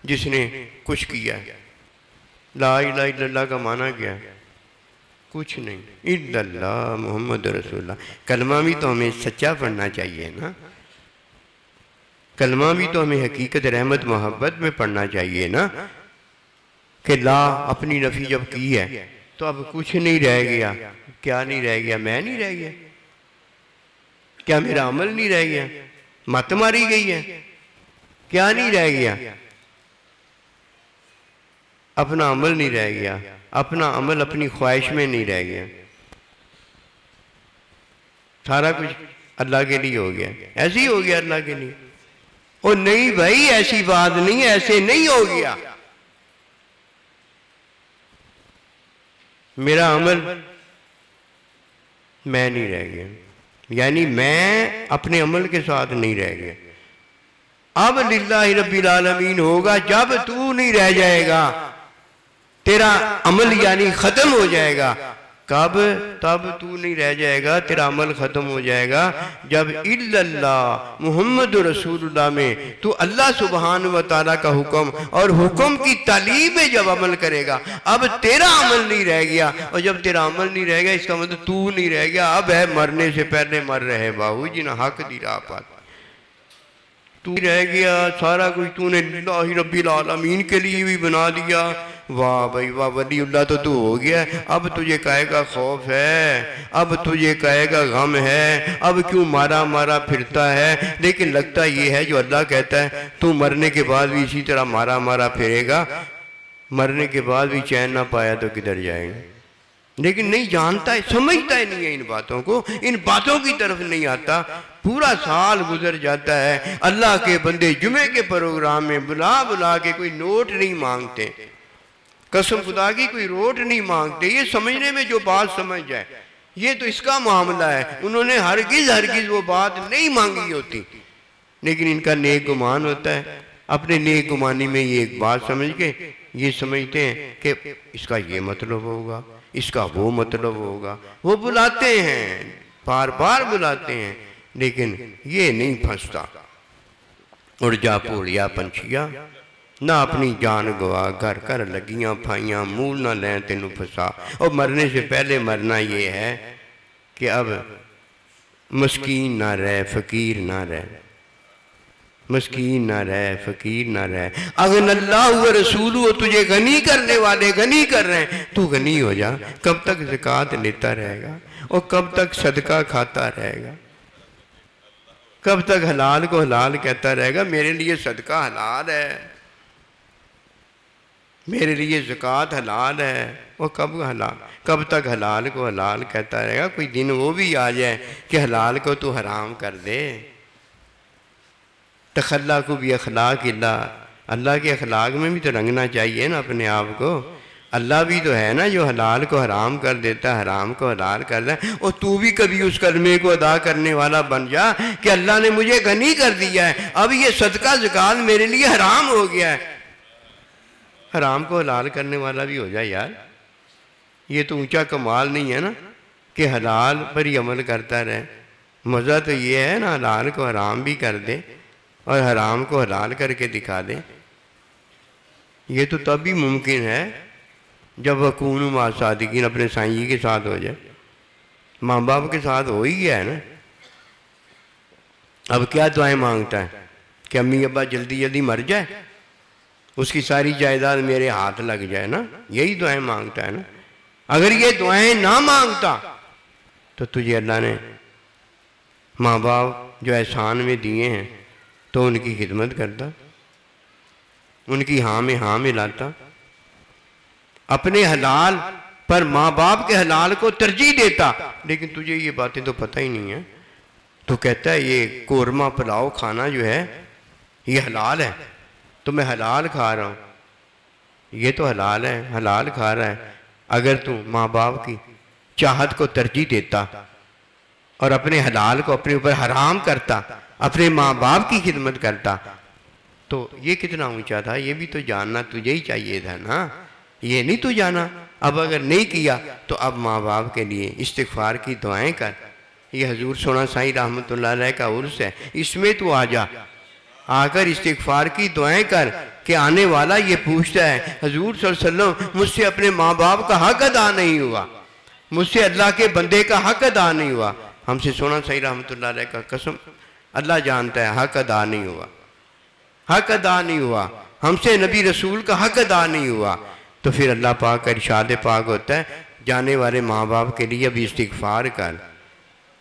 جس نے کچھ کیا ہے۔ لا الہ الا اللہ کا معنی کیا ہے؟ کچھ نہیں، الا اللہ محمد رسول اللہ۔ کلمہ بھی تو ہمیں سچا پڑھنا چاہیے نا، کلمہ بھی تو ہمیں حقیقت رحمت محبت میں پڑھنا چاہیے نا، کہ لا اپنی نفی جب کی ہے تو اب کچھ نہیں رہ گیا۔ کیا نہیں رہ گیا؟ میں نہیں رہ گیا؟ کیا میرا عمل نہیں رہ گیا؟ مت ماری گئی ہے؟ کیا نہیں رہ گیا؟ اپنا عمل نہیں رہ گیا، اپنا عمل اپنی خواہش میں نہیں رہ گیا، سارا کچھ اللہ کے لیے ہو گیا۔ ایسے ہی ہو گیا اللہ کے لیے۔ او نہیں بھائی ایسی بات نہیں، ایسے نہیں ہو گیا، میرا عمل میں نہیں رہ گیا، یعنی میں اپنے عمل کے ساتھ نہیں رہ گیا۔ اب للہ رب العالمین ہوگا جب تو نہیں رہ جائے گا، تیرا عمل یعنی ختم ہو جائے گا۔ کب؟ تب تو نہیں رہ جائے گا، تیرا عمل ختم ہو جائے گا جب الا اللہ محمد رسول اللہ میں تو اللہ سبحانہ و تعالیٰ کا حکم اور حکم کی تعلیم میں جب عمل کرے گا۔ اب تیرا عمل نہیں رہ گیا، اور جب تیرا عمل نہیں رہ گیا اس کا مطلب تو نہیں رہ گیا، اب ہے مرنے سے پہلے مر رہے باہو جی نہ حق دی راہ پات، تو رہ گیا سارا کچھ تو نے اللہ رب العالمین کے لیے بھی بنا دیا۔ واہ بھائی واہ، ولی اللہ تو ہو گیا، اب تجھے کہے گا خوف ہے، اب تجھے کہے گا غم ہے، اب کیوں مارا مارا پھرتا ہے۔ لیکن لگتا یہ ہے جو اللہ کہتا ہے تو مرنے کے بعد بھی اسی طرح مارا مارا پھرے گا، مرنے کے بعد بھی چین نہ پایا تو کدھر جائیں گے۔ لیکن نہیں جانتا ہے، سمجھتا ہی نہیں ہے ان باتوں کو، ان باتوں کی طرف نہیں آتا۔ پورا سال گزر جاتا ہے، اللہ کے بندے جمعے کے پروگرام میں بلا بلا کے کوئی نوٹ نہیں مانگتے، قسم خدا کی کوئی نوٹ نہیں مانگتے، یہ سمجھنے میں جو بات سمجھ جائے یہ تو اس کا معاملہ ہے، انہوں نے ہرگز وہ بات نہیں مانگی ہوتی، لیکن ان کا نیک گمان ہوتا ہے۔ اپنے نیک گمانی میں یہ ایک بات سمجھ کے یہ سمجھتے ہیں کہ اس کا یہ مطلب ہوگا، اس کا وہ مطلب ہوگا، وہ بلاتے ہیں، بار بار بلاتے ہیں، لیکن یہ نہیں پھنستا۔ اڑ جا پھوڑیا پنچھیا، نہ اپنی جان گوا، گھر کر لگیاں پھائیاں، مول نہ لیں تینوں پھنسا۔ اور مرنے سے پہلے مرنا یہ ہے کہ اب مسکین نہ رہ، فقیر نہ رہ، مسکین نہ رہ، فقیر نہ رہ۔ اغن اللہ و رسول و، تجھے غنی کرنے والے غنی کر رہے ہیں، تو غنی ہو جا۔ کب تک زکوٰۃ لیتا رہے گا، اور کب تک صدقہ کھاتا رہے گا، کب تک حلال کو حلال کہتا رہے گا؟ میرے لیے صدقہ حلال ہے، میرے لیے زکوٰۃ حلال ہے، وہ کب تک حلال کو حلال کہتا رہے گا؟ کوئی دن وہ بھی آ جائے کہ حلال کو تو حرام کر دے۔ تخلق بھی اخلاق اللہ کے اخلاق میں بھی تو رنگنا چاہیے نا اپنے آپ کو۔ اللہ بھی تو ہے نا جو حلال کو حرام کر دیتا ہے، حرام کو حلال کر دے، اور تو بھی کبھی اس کلمے کو ادا کرنے والا بن جا کہ اللہ نے مجھے غنی کر دیا ہے، اب یہ صدقہ زکوٰۃ میرے لیے حرام ہو گیا ہے۔ حرام کو حلال کرنے والا بھی ہو جائے یار، یہ تو اونچا کمال نہیں ہے نا کہ حلال پر ہی عمل کرتا رہے؟ مزہ تو یہ ہے نا حلال کو حرام بھی کر دے اور حرام کو حلال کر کے دکھا دے۔ یہ تو تب بھی ممکن ہے جب وکون مع صادقین اپنے سائیں کے ساتھ ہو جائے، ماں باپ کے ساتھ ہو ہی گیا ہے نا۔ اب کیا دعائیں مانگتا ہے کہ امی ابا جلدی جلدی مر جائے، اس کی ساری جائیداد میرے ہاتھ لگ جائے نا، یہی دعائیں مانگتا ہے نا۔ اگر یہ دعائیں نہ مانگتا تو تجھے اللہ نے ماں باپ جو احسان میں دیے ہیں تو ان کی خدمت کرتا، ان کی ہاں میں ہاں ملاتا، اپنے حلال پر ماں باپ کے حلال کو ترجیح دیتا۔ لیکن تجھے یہ باتیں تو پتہ ہی نہیں ہیں، تو کہتا ہے یہ قورمہ پلاؤ کھانا جو ہے یہ حلال ہے، تو میں حلال کھا رہا ہوں، یہ تو حلال ہے، حلال کھا رہا ہے۔ اگر تو ماں باپ کی چاہت کو ترجیح دیتا اور اپنے حلال کو اپنے اوپر حرام کرتا، اپنے ماں باپ کی خدمت کرتا، تو یہ کتنا اونچا تھا، یہ بھی تو جاننا تجھے ہی چاہیے تھا نا، یہ نہیں تو جانا۔ اب اگر نہیں کیا تو اب ماں باپ کے لیے استغفار کی دعائیں کر۔ یہ حضور سونا سائیں رحمۃ اللہ علیہ کا عرس ہے، اس میں تو آ جا، آ کر استغفار کی دعائیں کر کہ آنے والا یہ پوچھتا ہے حضور صلی اللہ علیہ وسلم مجھ سے اپنے ماں باپ کا حق ادا نہیں ہوا، مجھ سے اللہ کے بندے کا حق ادا نہیں ہوا۔ ہم سے سونا سائیں رحمۃ اللہ علیہ کا قسم، اللہ جانتا ہے حق ادا نہیں ہوا، حق ادا نہیں ہوا، ہم سے نبی رسول کا حق ادا نہیں ہوا۔ تو پھر اللہ پاک کا ارشاد پاک ہوتا ہے جانے والے ماں باپ کے لیے ابھی استغفار کر،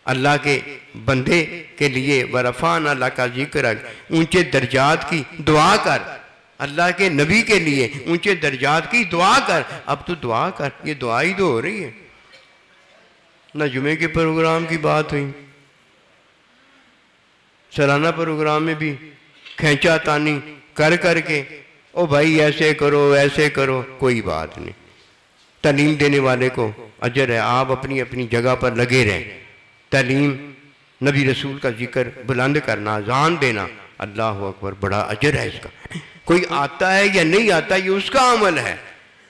اللہ کے بندے کے لیے ورفعنا لک ذکرک، اونچے درجات کی دعا کر، اللہ کے نبی کے لیے اونچے درجات کی دعا کر۔ اب تو دعا کر، یہ دعا ہی تو ہو رہی ہے، نہ جمعے کے پروگرام کی بات ہوئی، سالانہ پروگرام میں بھی کھینچا تانی کر کے او بھائی ایسے کرو، کوئی بات نہیں۔ تعلیم دینے والے کو اجر ہے، آپ اپنی اپنی جگہ پر لگے رہیں۔ تعلیم، نبی رسول کا ذکر بلند کرنا، اذان دینا، اللہ اکبر، بڑا اجر ہے اس کا۔ کوئی آتا ہے یا نہیں آتا یہ اس کا عمل ہے۔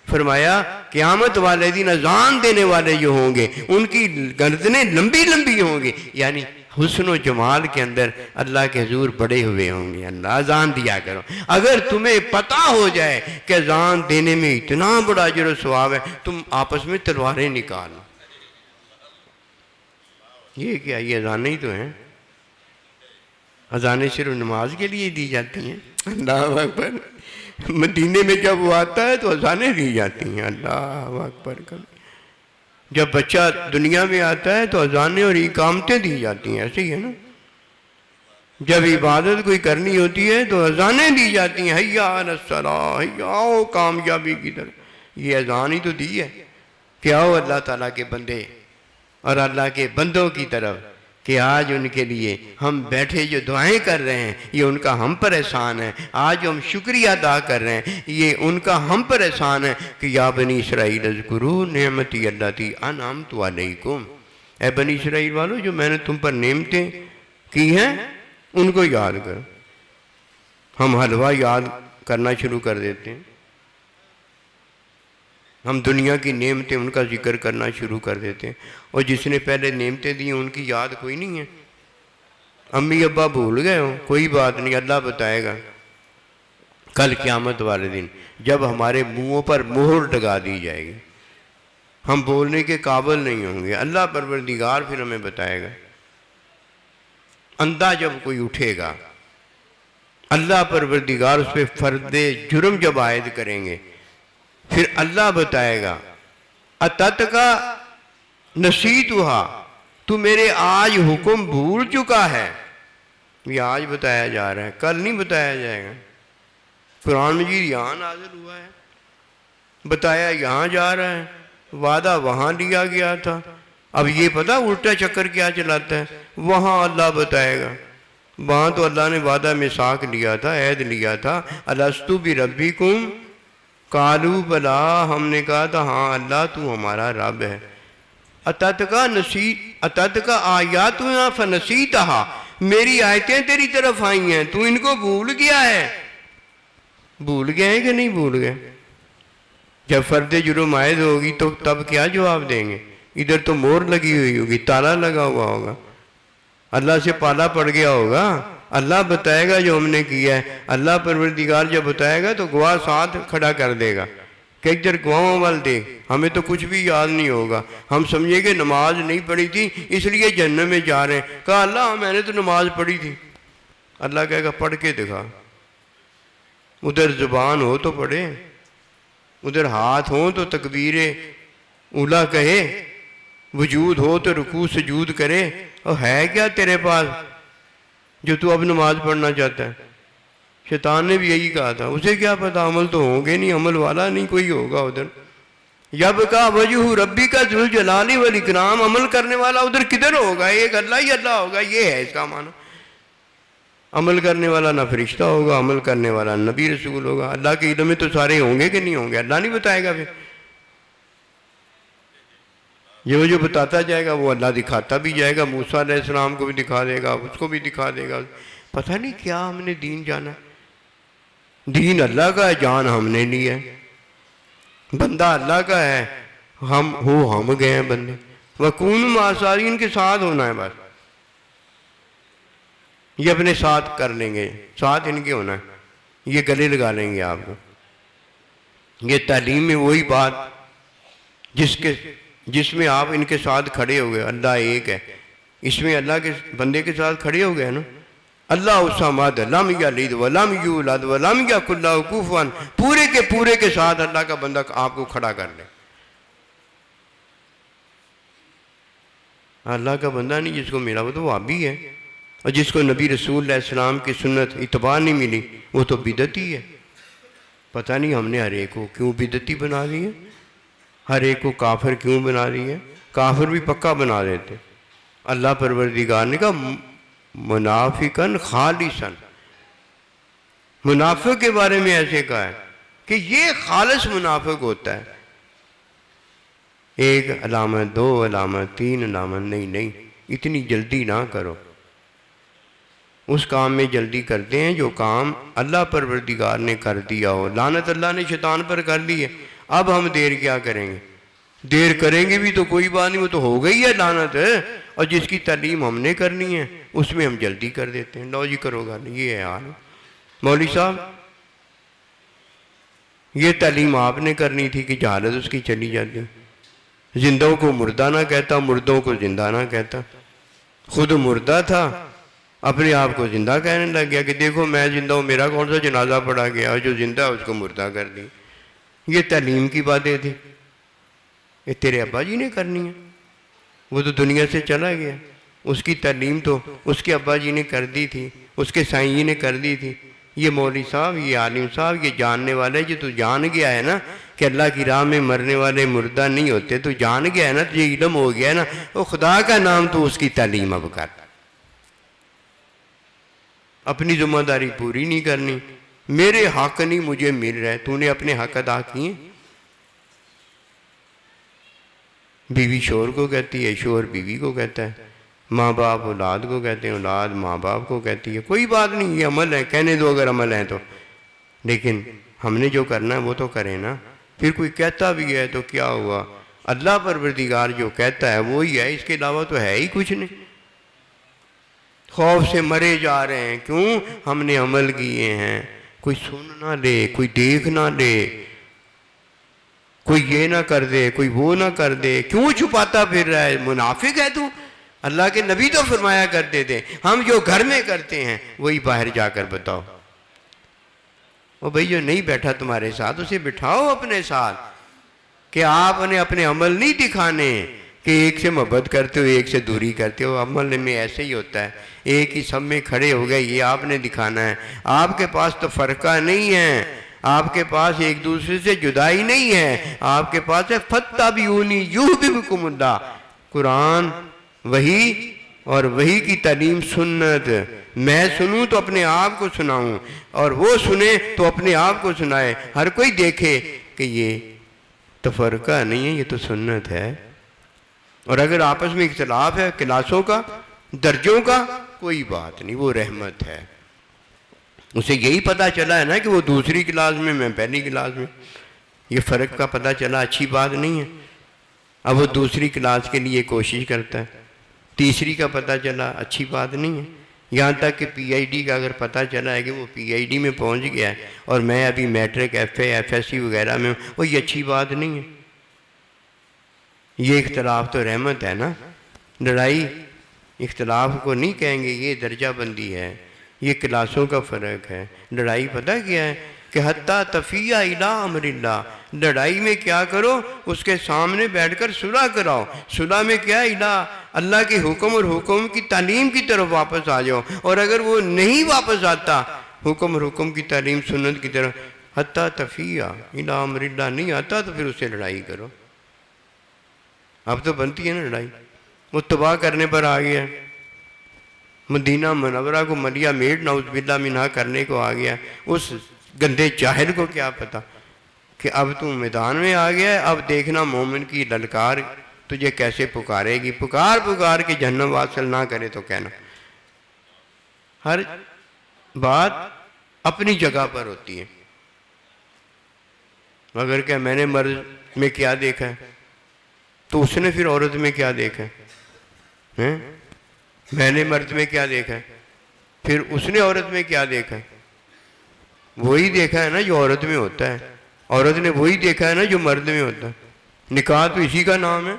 فرمایا قیامت والے دن اذان دینے والے جو ہوں گے ان کی گردنیں لمبی لمبی ہوں گی، یعنی حسن و جمال کے اندر اللہ کے حضور بڑے ہوئے ہوں گے۔ اللہ اذان دیا کرو۔ اگر تمہیں پتہ ہو جائے کہ اذان دینے میں اتنا بڑا اجر و ثواب ہے، تم آپس میں تلواریں نکالو۔ یہ کیا، یہ اذانیں ہی تو ہیں۔ اذانیں صرف نماز کے لیے دی جاتی ہیں؟ اللہ اکبر۔ مدینے میں جب وہ آتا ہے تو اذانیں دی جاتی ہیں۔ اللہ اکبر۔ جب بچہ دنیا میں آتا ہے تو اذانیں اور اقامتیں دی جاتی ہیں، ایسے ہی ہے نا۔ جب عبادت کوئی کرنی ہوتی ہے تو اذانیں دی جاتی ہیں، حی علی الصلاۃ، حی آؤ کامیابی کی طرف۔ یہ اذان ہی تو دی ہے کہ آؤ اللہ تعالیٰ کے بندے اور اللہ کے بندوں کی طرف، کہ آج ان کے لیے ہم بیٹھے جو دعائیں کر رہے ہیں یہ ان کا ہم پر احسان ہے۔ آج ہم شکریہ ادا کر رہے ہیں، یہ ان کا ہم پر احسان ہے کہ یا بنی اسرائیل اذکروا نعمتی التی انعمت علیکم، اے بنی اسرائیل والو جو میں نے تم پر نعمتیں کی ہیں ان کو یاد کرو۔ ہم حلوہ یاد کرنا شروع کر دیتے ہیں، ہم دنیا کی نعمتیں ان کا ذکر کرنا شروع کر دیتے ہیں، اور جس نے پہلے نعمتیں دی ان کی یاد کوئی نہیں ہے۔ امی ابا بھول گئے ہوں، کوئی بات نہیں، اللہ بتائے گا کل قیامت والے دن جب ہمارے منہوں پر مہر لگا دی جائے گی، ہم بولنے کے قابل نہیں ہوں گے، اللہ پروردگار پھر ہمیں بتائے گا۔ اندھا جب کوئی اٹھے گا، اللہ پروردگار اس پہ فرد جرم جب عائد کریں گے، پھر اللہ بتائے گا اتت کا نسیتھا، تو میرے آج حکم بھول چکا ہے۔ یہ آج بتایا جا رہا ہے، کل نہیں بتایا جائے گا۔ قرآن مجید یہاں نازل ہوا ہے، بتایا یہاں جا رہا ہے، وعدہ وہاں لیا گیا تھا۔ اب یہ پتہ الٹا چکر کیا چلاتا ہے، وہاں اللہ بتائے گا۔ وہاں تو اللہ نے وعدہ میثاق لیا تھا، عہد لیا تھا، الستو بربکم قالوا بلا، ہم نے کہا تھا ہاں اللہ تو ہمارا رب ہے۔ اتت کا آیاتنا فنسیتہا، میری آیتیں تیری طرف آئی ہیں تو ان کو بھول گیا ہے۔ بھول گئے ہیں کہ نہیں بھول گئے؟ جب فرد جرم عائد ہوگی تو تب کیا جواب دیں گے؟ ادھر تو مور لگی ہوئی ہوگی، تالا لگا ہوا ہوگا، اللہ سے پالا پڑ گیا ہوگا۔ اللہ بتائے گا جو ہم نے کیا ہے، اللہ پروردگار جب بتائے گا تو گواہ ساتھ کھڑا کر دے گا کہ ادھر گواہوں وال دیکھ، ہمیں تو کچھ بھی یاد نہیں ہوگا، ہم سمجھے کہ نماز نہیں پڑھی تھی اس لیے جہنم میں جا رہے ہیں۔ کہا اللہ میں نے تو نماز پڑھی تھی۔ اللہ کہے گا پڑھ کے دکھا، ادھر زبان ہو تو پڑھے، ادھر ہاتھ ہو تو تکبیر اولا کہے، وجود ہو تو رکوع سجود کرے، اور ہے کیا تیرے پاس جو تو اب نماز پڑھنا چاہتا ہے؟ شیطان نے بھی یہی کہا تھا، اسے کیا پتا، عمل تو ہوں گے نہیں، عمل والا نہیں کوئی ہوگا ادھر۔ جب کا وجہ ربی کا ذوالجلال والاکرام، عمل کرنے والا ادھر کدھر ہوگا؟ ایک اللہ ہی اللہ ہوگا، یہ ہے اس کا معنی۔ عمل کرنے والا نہ فرشتہ ہوگا، عمل کرنے والا نبی رسول ہوگا۔ اللہ کے علم میں تو سارے ہوں گے کہ نہیں ہوں گے؟ اللہ نہیں بتائے گا۔ پھر جو بتاتا جائے گا وہ اللہ دکھاتا بھی جائے گا، موسیٰ علیہ السلام کو بھی دکھا دے گا، اس کو بھی دکھا دے گا۔ پتہ نہیں کیا ہم نے دین جانا، دین اللہ کا ہے، جان ہم نے لی ہے، بندہ اللہ کا ہے، ہم گئے ہیں بندے۔ وَكُونُوا مَعَ الصَّادِقِينَ کے ساتھ ہونا ہے بس، یہ اپنے ساتھ کر لیں گے، ساتھ ان کے ہونا ہے، یہ گلے لگا لیں گے آپ کو۔ یہ تعلیم میں وہی بات جس میں آپ ان کے ساتھ کھڑے ہو گئے، اللہ ایک ہے، اس میں اللہ کے بندے کے ساتھ کھڑے ہو گئے نا۔ اللہ الصمد لم یلد ولم یولد ولم یکن لہ کفوا، پورے کے ساتھ اللہ کا بندہ آپ کو کھڑا کر لے۔ اللہ کا بندہ نہیں جس کو ملا وہ تو وہابی ہے، اور جس کو نبی رسول علیہ السلام کی سنت اتباع نہیں ملی وہ تو بدعتی ہے۔ پتہ نہیں ہم نے ہر ایک کو کیوں بدعتی بنا دی ہے، ہر ایک کو کافر کیوں بنا دی ہے؟ کافر بھی پکا بنا دیتے۔ اللہ پروردگار نے کہا منافقاً خالصاً، منافق کے بارے میں ایسے کہا ہے کہ یہ خالص منافق ہوتا ہے. ایک علامت، دو علامت، تین علامت، نہیں، اتنی جلدی نہ کرو. اس کام میں جلدی کرتے ہیں جو کام اللہ پروردگار نے کر دیا ہو. لعنت اللہ نے شیطان پر کر دی ہے، اب ہم دیر کیا کریں گے؟ دیر کریں گے بھی تو کوئی بات نہیں، وہ تو ہو گئی ہے لعنت ہے. اور جس کی تعلیم ہم نے کرنی ہے اس میں ہم جلدی کر دیتے ہیں. لو جی کرو گا نہیں، یہ ہے حال. مولوی صاحب یہ تعلیم آپ نے کرنی تھی کہ جہالت اس کی چلی جاتی. زندوں کو مردہ نہ کہتا، مردوں کو زندہ نہ کہتا. خود مردہ تھا، اپنے آپ کو زندہ کہنے لگ گیا کہ دیکھو میں زندہ ہوں، میرا کون سا جنازہ پڑا گیا، اور جو زندہ ہے اس کو مردہ کر دی. یہ تعلیم کی باتیں تھی. یہ تیرے ابا جی نے کرنی ہے، وہ تو دنیا سے چلا گیا. اس کی تعلیم تو اس کے ابا جی نے کر دی تھی، اس کے سائیں جی نے کر دی تھی. یہ مولوی صاحب، یہ عالم صاحب، یہ جاننے والے جو تو جان گیا ہے نا کہ اللہ کی راہ میں مرنے والے مردہ نہیں ہوتے، تو جان گیا ہے نا، تو یہ علم ہو گیا ہے نا، وہ خدا کا نام تو اس کی تعلیم اب کر. اپنی ذمہ داری پوری نہیں کرنی. میرے حق نہیں مجھے مل رہے، تو نے اپنے حق ادا کیے. بیوی شوہر کو کہتی ہے، شوہر بیوی کو کہتا ہے، ماں باپ اولاد کو کہتے ہیں، اولاد ماں باپ کو کہتی ہے. کوئی بات نہیں، یہ عمل ہے، کہنے دو اگر عمل ہے تو. لیکن ہم نے جو کرنا ہے وہ تو کریں نا. پھر کوئی کہتا بھی ہے تو کیا ہوا؟ اللہ پروردگار جو کہتا ہے وہی ہے، اس کے علاوہ تو ہے ہی کچھ نہیں. خوف سے مرے جا رہے ہیں، کیوں؟ ہم نے عمل کیے ہیں. کوئی سن نہ لے، کوئی دیکھ نہ لے، کوئی یہ نہ کر دے، کوئی وہ نہ کر دے. کیوں چھپاتا پھر رہا ہے؟ منافق ہے تو. اللہ کے نبی تو فرمایا کرتے تھے ہم جو گھر میں کرتے ہیں وہی باہر جا کر بتاؤ. وہ بھئی جو نہیں بیٹھا تمہارے ساتھ اسے بٹھاؤ اپنے ساتھ، کہ آپ نے اپنے عمل نہیں دکھانے کہ ایک سے محبت کرتے ہو ایک سے دوری کرتے ہو. عمل میں ایسے ہی ہوتا ہے، ایک ہی سب میں کھڑے ہو گئے، یہ آپ نے دکھانا ہے. آپ کے پاس تو فرقہ نہیں ہے، آپ کے پاس ایک دوسرے سے جدائی نہیں ہے، آپ کے پاس ہے فَاتَّبِعُونِی یُحْبِبْکُمُ اللَّہ. قرآن، وحی اور وحی کی تعلیم، سنت. میں سنوں تو اپنے آپ کو سناؤں، اور وہ سنے تو اپنے آپ کو سنائے. ہر کوئی دیکھے کہ یہ تو فرقہ نہیں ہے، یہ تو سنت ہے. اور اگر آپس میں اختلاف ہے کلاسوں کا، درجوں کا، کوئی بات نہیں، وہ رحمت ہے. اسے یہی پتہ چلا ہے نا کہ وہ دوسری کلاس میں، میں پہلی کلاس میں. یہ فرق کا پتہ چلا، اچھی بات نہیں ہے. اب وہ دوسری کلاس کے لیے کوشش کرتا ہے. تیسری کا پتہ چلا، اچھی بات نہیں ہے. یہاں تک کہ پی آئی ڈی کا اگر پتہ چلا ہے کہ وہ پی آئی ڈی میں پہنچ گیا ہے اور میں ابھی matric, F A, F S C وغیرہ میں ہوں، وہ یہ اچھی بات نہیں ہے. یہ اختلاف تو رحمت ہے نا. لڑائی اختلاف کو نہیں کہیں گے، یہ درجہ بندی ہے، یہ کلاسوں کا فرق ہے. لڑائی پتہ کیا ہے کہ حتیٰ تفیہ الی امر اللہ. لڑائی میں کیا کرو؟ اس کے سامنے بیٹھ کر صلح کراؤ. صلح میں کیا؟ اللہ کے حکم اور حکم کی تعلیم کی طرف واپس آ جاؤ. اور اگر وہ نہیں واپس آتا حکم اور حکم کی تعلیم، سنت کی طرف، حتیٰ تفیہ الی امر اللہ نہیں آتا تو پھر اس سے لڑائی کرو. اب تو بنتی ہے نا لڑائی. وہ تباہ کرنے پر آ گیا، مدینہ منورہ کو ملیہ میڈ نعوذ باللہ منہا کرنے کو آ گیا. اس گندے جاہل کو کیا پتا کہ اب تو میدان میں آ گیا ہے، اب دیکھنا مومن کی للکار تجھے کیسے پکارے گی. پکار پکار کے جہنم واصل نہ کرے تو کہنا. ہر بات اپنی جگہ پر ہوتی ہے. اگر کہ میں نے مرد میں کیا دیکھا ہے تو اس نے پھر عورت میں کیا دیکھا ہے؟ میں نے مرد میں کیا دیکھا ہے پھر اس نے عورت میں کیا دیکھا ہے؟ وہی دیکھا ہے نا جو عورت میں ہوتا ہے. عورت نے وہی دیکھا ہے نا جو مرد میں ہوتا ہے. نکاح تو اسی کا نام ہے.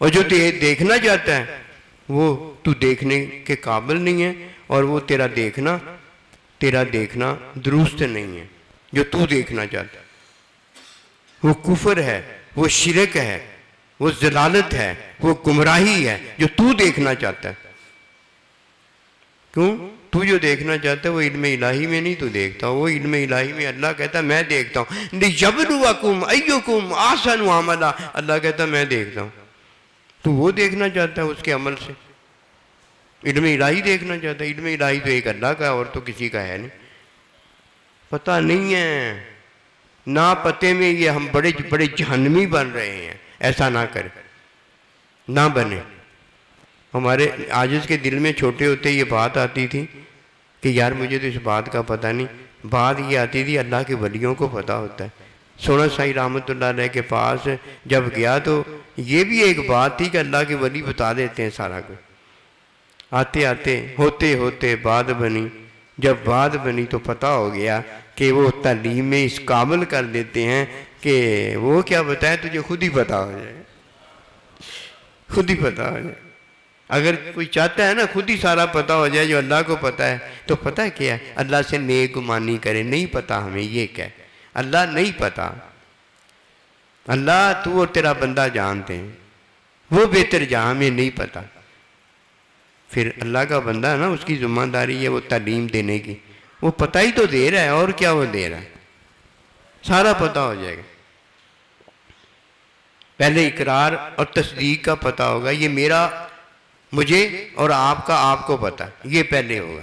اور جو دیکھنا چاہتا ہے وہ تو دیکھنے کے قابل نہیں ہے، اور وہ تیرا دیکھنا درست نہیں ہے. جو تو دیکھنا چاہتا ہے وہ کفر ہے، وہ شرک ہے، وہ ضلالت ہے، وہ گمراہی ہے جو تو دیکھنا چاہتا ہے. کیوں؟ تو جو دیکھنا چاہتا ہے وہ علم الہی میں نہیں تو دیکھتا. وہ علم الہی میں اللہ کہتا ہے میں دیکھتا ہوں. لِيَبْلُوَكُمْ أَيُّكُمْ أَحْسَنُ عَمَلًا. اللہ کہتا ہے میں دیکھتا ہوں. تو وہ دیکھنا چاہتا ہے اس کے عمل سے. علم الہی دیکھنا چاہتا ہے؟ علم الہی تو ایک اللہ کا اور تو کسی کا ہے نہیں، پتہ نہیں ہے، نہ پتے میں یہ ہم بڑے بڑے جہنمی بن رہے ہیں۔ ایسا نہ کریں، نہ بنے۔ ہمارے عاجز کے دل میں چھوٹے ہوتے یہ بات آتی تھی کہ یار مجھے تو اس بات کا پتہ نہیں، بات یہ آتی تھی اللہ کے ولیوں کو پتہ ہوتا ہے۔ سونا سائی رحمۃ اللہ علیہ کے پاس جب گیا تو یہ بھی ایک بات تھی کہ اللہ کے ولی بتا دیتے ہیں سارا کچھ۔ آتے آتے ہوتے ہوتے بات بنی، جب بات بنی تو پتہ ہو گیا کہ وہ تعلیم میں اس قابل کر دیتے ہیں کہ وہ کیا بتائیں تجھے خود ہی پتہ ہو جائے، خود ہی پتہ ہو جائے۔ اگر کوئی چاہتا ہے نا خود ہی سارا پتہ ہو جائے جو اللہ کو پتہ ہے، تو پتہ کیا ہے؟ اللہ سے نیک گمانی کرے، نہیں پتہ ہمیں یہ کہے اللہ نہیں پتہ، اللہ تو اور تیرا بندہ جانتے ہیں، وہ بہتر جہاں ہمیں نہیں پتہ۔ پھر اللہ کا بندہ ہے نا، اس کی ذمہ داری ہے وہ تعلیم دینے کی، وہ پتہ ہی تو دے رہا ہے، اور کیا وہ دے رہا ہے، سارا پتہ ہو جائے گا۔ پہلے اقرار اور تصدیق کا پتہ ہوگا، یہ میرا، مجھے اور آپ کا آپ کو پتہ، یہ پہلے ہوگا۔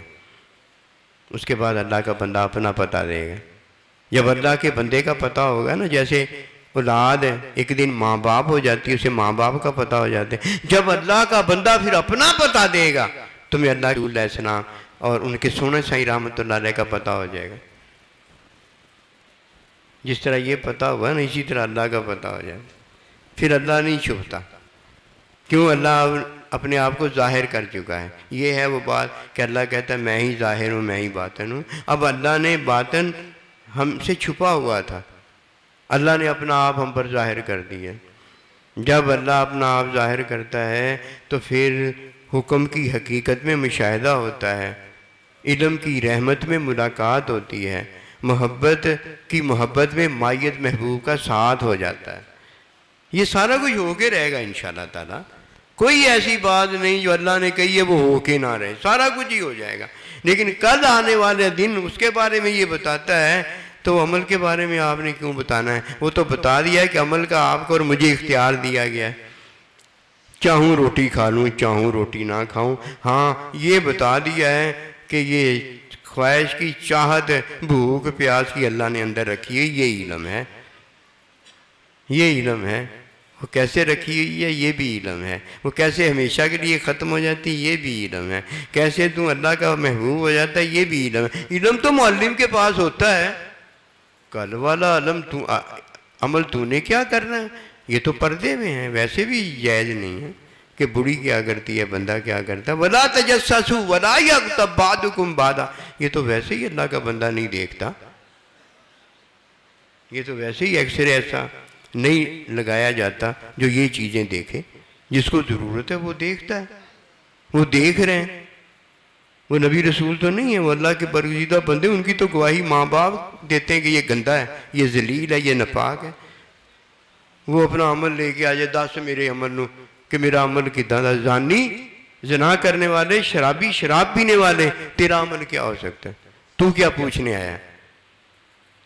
اس کے بعد اللہ کا بندہ اپنا پتہ دے گا۔ جب اللہ کے بندے کا پتہ ہوگا نا، جیسے اولاد ہے ایک دن ماں باپ ہو جاتی ہے، اسے ماں باپ کا پتہ ہو جاتا ہے، جب اللہ کا بندہ پھر اپنا پتہ دے گا تمہیں اللہ کے رسول علیہ السلام اور ان کے سونا سائی رحمۃ اللہ علیہ کا پتہ ہو جائے گا۔ جس طرح یہ پتہ ہوا نا، اسی طرح اللہ کا پتہ ہو جائے گا۔ پھر اللہ نہیں چھپتا، کیوں؟ اللہ اپنے آپ کو ظاہر کر چکا ہے۔ یہ ہے وہ بات کہ اللہ کہتا ہے میں ہی ظاہر ہوں، میں ہی باطن ہوں۔ اب اللہ نے باطن ہم سے چھپا ہوا تھا، اللہ نے اپنا آپ ہم پر ظاہر کر دیا۔ جب اللہ اپنا آپ ظاہر کرتا ہے تو پھر حکم کی حقیقت میں مشاہدہ ہوتا ہے، علم کی رحمت میں ملاقات ہوتی ہے، محبت کی محبت میں مائیت محبوب کا ساتھ ہو جاتا ہے۔ یہ سارا کچھ ہو کے رہے گا انشاءاللہ تعالیٰ، کوئی ایسی بات نہیں جو اللہ نے کہی ہے وہ ہو کے نہ رہے، سارا کچھ ہی ہو جائے گا۔ لیکن کل آنے والے دن اس کے بارے میں یہ بتاتا ہے، تو عمل کے بارے میں آپ نے کیوں بتانا ہے؟ وہ تو بتا دیا ہے کہ عمل کا آپ کو اور مجھے اختیار دیا گیا ہے، چاہوں روٹی کھا لوں چاہوں روٹی نہ کھاؤں۔ ہاں یہ بتا دیا ہے کہ یہ خواہش کی چاہت بھوک پیاس کی اللہ نے اندر رکھی ہے، یہ علم ہے، یہ علم ہے۔ وہ کیسے رکھی ہوئی ہے یہ بھی علم ہے، وہ کیسے ہمیشہ کے لیے ختم ہو جاتی ہے یہ بھی علم ہے، کیسے تو اللہ کا محبوب ہو جاتا ہے یہ بھی علم ہے۔ علم تو معلم کے پاس ہوتا ہے، کل والا عمل تو نے کیا کرنا ہے، یہ تو پردے میں ہے، ویسے بھی جائز نہیں ہے کہ بڑی کیا کرتی ہے بندہ کیا کرتا ہے۔ وَلَا تَجَسَّسُوا وَلَا يَغْتَبْ بَعْضُكُمْ بَعْضًا، یہ تو ویسے ہی اللہ کا بندہ نہیں دیکھتا، یہ تو ویسے ہی اکثر ایسا نہیں لگایا جاتا جو یہ چیزیں دیکھے، جس کو ضرورت ہے وہ دیکھتا ہے، وہ دیکھ رہے ہیں۔ وہ نبی رسول تو نہیں ہے، وہ اللہ کے برگزیدہ بندے، ان کی تو گواہی ماں باپ دیتے ہیں کہ یہ گندا ہے، یہ ذلیل ہے، یہ ناپاک ہے۔ وہ اپنا عمل لے کے آ جائے، دس میرے عمل نو کہ میرا عمل کداں دا، زانی زنا کرنے والے، شرابی شراب پینے والے، تیرا عمل کیا ہو سکتا ہے؟ تو کیا پوچھنے آیا؟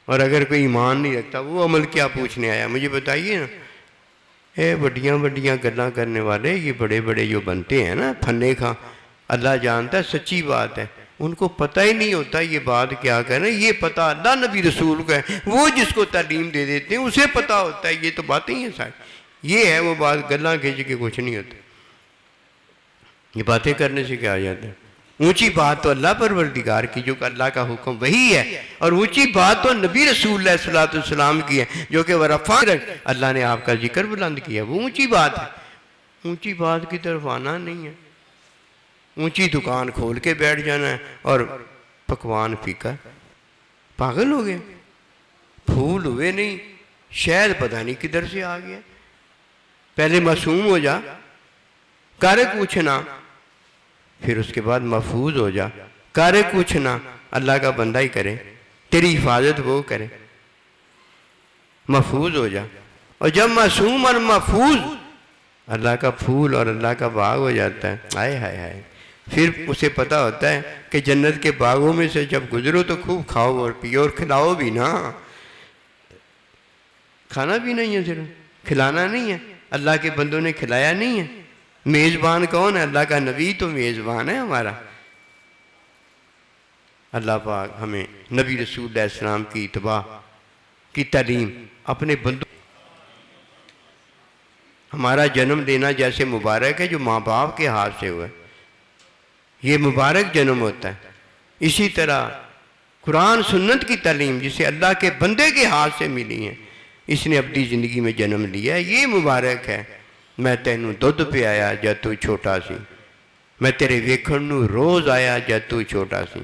اور اگر کوئی ایمان نہیں رکھتا وہ عمل کیا پوچھنے آیا؟ مجھے بتائیے نا۔ اے بڑیاں بڑیاں گلاں کرنے والے، یہ بڑے بڑے جو بنتے ہیں نا پھنے کھاں، اللہ جانتا ہے سچی بات ہے، ان کو پتہ ہی نہیں ہوتا یہ بات کیا کر رہے ہیں، یہ پتہ اللہ نبی رسول کو ہے، وہ جس کو تعلیم دے دیتے ہیں اسے پتہ ہوتا ہے، یہ تو باتیں ہی ہیں ساری، یہ ہے وہ بات، گلاں کھینچ کے کچھ نہیں ہوتا، یہ باتیں کرنے سے کیا آ جاتا ہے؟ اونچی بات تو اللہ پروردگار کی جو کہ اللہ کا حکم وہی ہے، اور اونچی بات تو نبی رسول اللہ صلی اللہ علیہ وسلم کی ہے جو کہ اللہ نے آپ کا ذکر بلند کیا، وہ اونچی بات ہے۔ اونچی بات کی طرف آنا نہیں ہے، اونچی دکان کھول کے بیٹھ جانا ہے اور پکوان پھیکا، پاگل ہو گئے، پھول ہوئے نہیں، شہد پتہ نہیں کدھر سے آ گیا۔ پہلے معصوم ہو جا، کر کچھ نہ، پھر اس کے بعد محفوظ ہو جا، کر کچھ نہ، اللہ کا بندہ ہی کرے، تیری حفاظت وہ کرے، محفوظ ہو جا، اور جب معصوم اور محفوظ اللہ کا پھول اور اللہ کا باغ ہو جاتا ہے، ہائے ہائے ہائے، پھر اسے پتہ ہوتا ہے کہ جنت کے باغوں میں سے جب گزرو تو خوب کھاؤ اور پیو اور کھلاؤ بھی نا، کھانا بھی نہیں ہے، صرف کھلانا نہیں ہے، اللہ کے بندوں نے کھلایا نہیں ہے، میزبان کون ہے؟ اللہ کا نبی تو میزبان ہے ہمارا۔ اللہ پاک ہمیں نبی رسول علیہ السلام کی اتباع کی تعلیم اپنے بندوں، ہمارا جنم لینا جیسے مبارک ہے جو ماں باپ کے ہاتھ سے ہوا ہے، یہ مبارک جنم ہوتا ہے، اسی طرح قرآن سنت کی تعلیم جسے اللہ کے بندے کے ہاتھ سے ملی ہے، اس نے اپنی زندگی میں جنم لیا ہے، یہ مبارک ہے۔ میں تینوں دودھ پہ آیا جب تو چھوٹا سی، میں تیرے ویکھن نو روز آیا جب تو چھوٹا سی،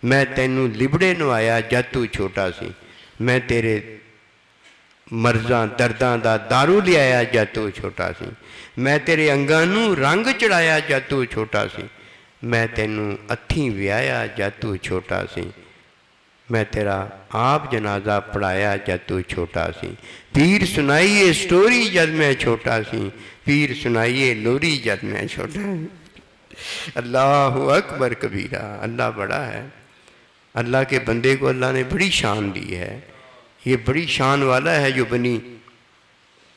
میں تینوں لبڑے نو آیا جب تو چھوٹا سی، میں تیرے مرضاں درداں دا دارو لے آیا جب تو چھوٹا سی، میں تیرے انگاں نو رنگ چڑھایا جب تو چھوٹا سی، میں تینوں اتھیں ویایا جب تو چھوٹا سی، میں تیرا آپ جنازہ پڑھایا جب تو چھوٹا سی، پیر سنائیے سٹوری جب میں چھوٹا سی، پیر سنائیے لوری جب میں چھوٹا سی۔ اللہ اکبر کبیرہ، اللہ بڑا ہے۔ اللہ کے بندے کو اللہ نے بڑی شان دی ہے، یہ بڑی شان والا ہے جو بنی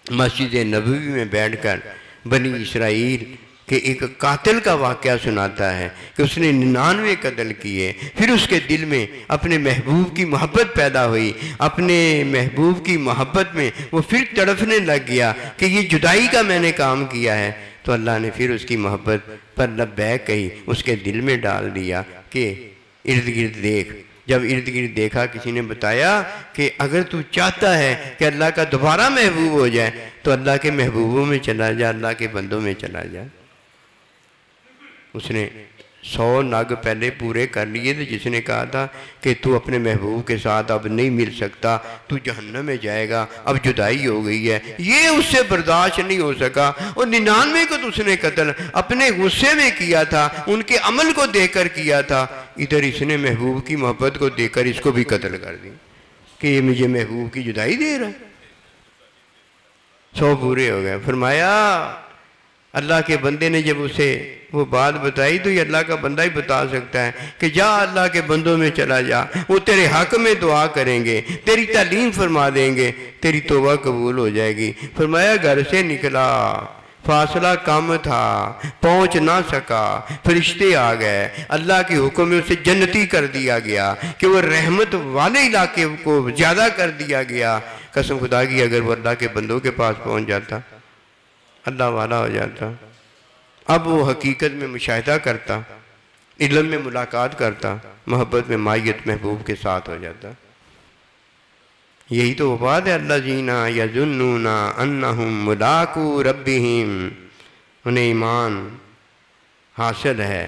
مسجد نبوی میں بیٹھ کر بنی اسرائیل کہ ایک قاتل کا واقعہ سناتا ہے کہ اس نے 99 قتل کیے، پھر اس کے دل میں اپنے محبوب کی محبت پیدا ہوئی، اپنے محبوب کی محبت میں وہ پھر تڑپنے لگ گیا کہ یہ جدائی کا میں نے کام کیا ہے، تو اللہ نے پھر اس کی محبت پر لبیک کہی، اس کے دل میں ڈال دیا کہ ارد گرد دیکھ۔ جب ارد گرد دیکھا، کسی نے بتایا کہ اگر تو چاہتا ہے کہ اللہ کا دوبارہ محبوب ہو جائے تو اللہ کے محبوبوں میں چلا جا، اللہ کے بندوں میں چلا جا۔ اس نے 100 نگ پہلے پورے کر لیے تھے، جس نے کہا تھا کہ تو اپنے محبوب کے ساتھ اب نہیں مل سکتا، تو جہنم میں جائے گا، اب جدائی ہو گئی ہے، یہ اس سے برداشت نہیں ہو سکا، اور 99 کو تو اس نے قتل اپنے غصے میں کیا تھا، ان کے عمل کو دیکھ کر کیا تھا، ادھر اس نے محبوب کی محبت کو دیکھ کر اس کو بھی قتل کر دی کہ یہ مجھے محبوب کی جدائی دے رہا ہے۔ 100 پورے ہو گئے۔ فرمایا اللہ کے بندے نے جب اسے وہ بات بتائی تو یہ اللہ کا بندہ ہی بتا سکتا ہے کہ جا اللہ کے بندوں میں چلا جا، وہ تیرے حق میں دعا کریں گے، تیری تعلیم فرما دیں گے، تیری توبہ قبول ہو جائے گی۔ فرمایا گھر سے نکلا، فاصلہ کم تھا، پہنچ نہ سکا، فرشتے آ گئے، اللہ کے حکم میں اسے جنتی کر دیا گیا کہ وہ رحمت والے علاقے کو زیادہ کر دیا گیا۔ قسم خدا کی اگر وہ اللہ کے بندوں کے پاس پہنچ جاتا، اللہ والا ہو جاتا، اب وہ حقیقت میں مشاہدہ کرتا، علم میں ملاقات کرتا، محبت میں مائیت محبوب کے ساتھ ہو جاتا۔ یہی تو وفات ہے، الذین یظنون انہم ملاقو ربہم، انہیں ایمان حاصل ہے،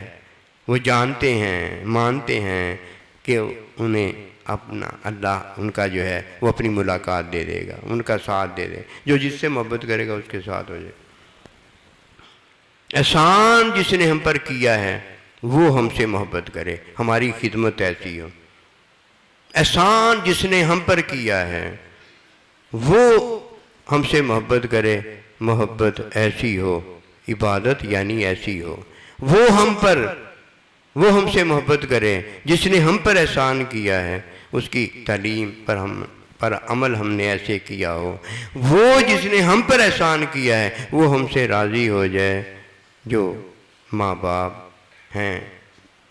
وہ جانتے ہیں، مانتے ہیں کہ انہیں اپنا اللہ ان کا جو ہے وہ اپنی ملاقات دے دے گا، ان کا ساتھ دے دے، جو جس سے محبت کرے گا اس کے ساتھ ہو جائے گا۔ احسان جس نے ہم پر کیا ہے وہ ہم سے محبت کرے، ہماری خدمت ایسی ہو۔ احسان جس نے ہم پر کیا ہے وہ ہم سے محبت کرے، محبت ایسی ہو، عبادت یعنی ایسی ہو، وہ ہم سے محبت کرے جس نے ہم پر احسان کیا ہے، اس کی تعلیم پر عمل ہم نے ایسے کیا ہو، وہ جس نے ہم پر احسان کیا ہے وہ ہم سے راضی ہو جائے، جو ماں باپ ہیں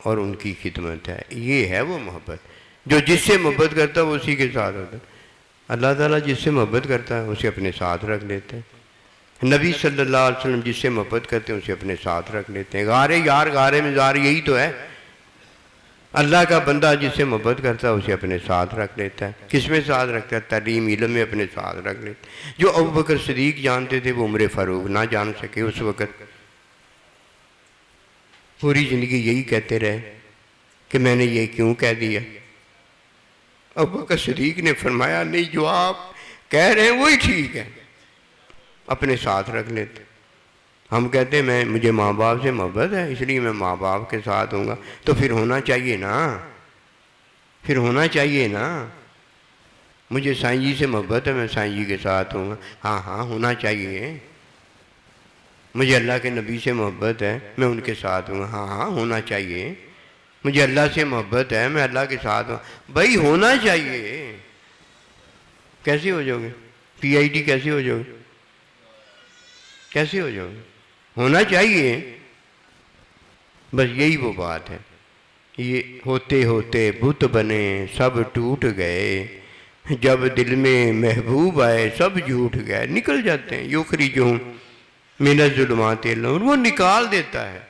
اور ان کی خدمت ہے، یہ ہے وہ محبت۔ جو جس سے محبت کرتا ہے وہ اسی کے ساتھ ہوتا ہے۔ اللہ تعالیٰ جس سے محبت کرتا ہے اسے اپنے ساتھ رکھ لیتے ہیں، نبی صلی اللہ علیہ وسلم جس سے محبت کرتے ہیں اسے اپنے ساتھ رکھ لیتے ہیں۔ غارے یار غارے میں زار، یہی تو ہے۔ اللہ کا بندہ جس سے محبت کرتا ہے اسے اپنے ساتھ رکھ لیتا ہے۔ کس میں ساتھ رکھتا ہے؟ تعلیم علم میں اپنے ساتھ رکھ لیتا ہے۔ جو ابوبکر صدیق جانتے تھے وہ عمر فاروق نہ جان سکے، اس وقت پوری زندگی یہی کہتے رہے کہ میں نے یہ کیوں کہہ دیا۔ ابوبکر صدیق نے فرمایا نہیں، جو آپ کہہ رہے ہیں وہی ٹھیک ہے، اپنے ساتھ رکھ لیتے۔ ہم کہتے ہیں مجھے ماں باپ سے محبت ہے اس لیے میں ماں باپ کے ساتھ ہوں گا، تو پھر ہونا چاہیے نا، مجھے سائیں جی سے محبت ہے میں سائیں جی کے ساتھ ہوں گا، ہاں ہونا چاہیے۔ مجھے اللہ کے نبی سے محبت ہے میں ان کے ساتھ ہوں گا، ہاں ہونا چاہیے۔ مجھے اللہ سے محبت ہے میں اللہ کے ساتھ ہوں، بھائی ہونا چاہیے۔ کیسے ہو جاؤ گے؟ PID کیسے ہو جاؤ گے؟ ہونا چاہیے، بس یہی وہ بات ہے۔ یہ ہوتے ہوتے بت بنے سب ٹوٹ گئے، جب دل میں محبوب آئے سب جھوٹ گئے۔ نکل جاتے ہیں، یخرجہم من الظلمات الی النور، وہ نکال دیتا ہے،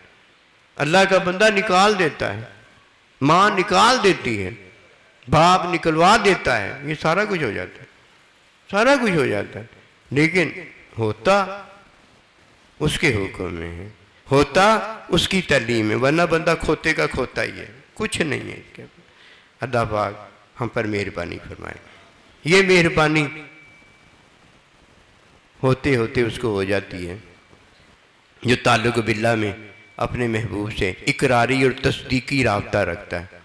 اللہ کا بندہ نکال دیتا ہے، ماں نکال دیتی ہے، باپ نکلوا دیتا ہے، یہ سارا کچھ ہو جاتا ہے، سارا کچھ ہو جاتا ہے، لیکن ہوتا اس کے حکم میں ہے، ہوتا اس کی تعلیم ہے، ورنہ بندہ کھوتے کا کھوتا ہی ہے، کچھ نہیں ہے اس کے۔ اللہ پاک ہم پر مہربانی فرمائے۔ یہ مہربانی ہوتے ہوتے اس کو ہو جاتی ہے جو تعلق باللہ میں اپنے محبوب سے اقراری اور تصدیقی رابطہ رکھتا ہے،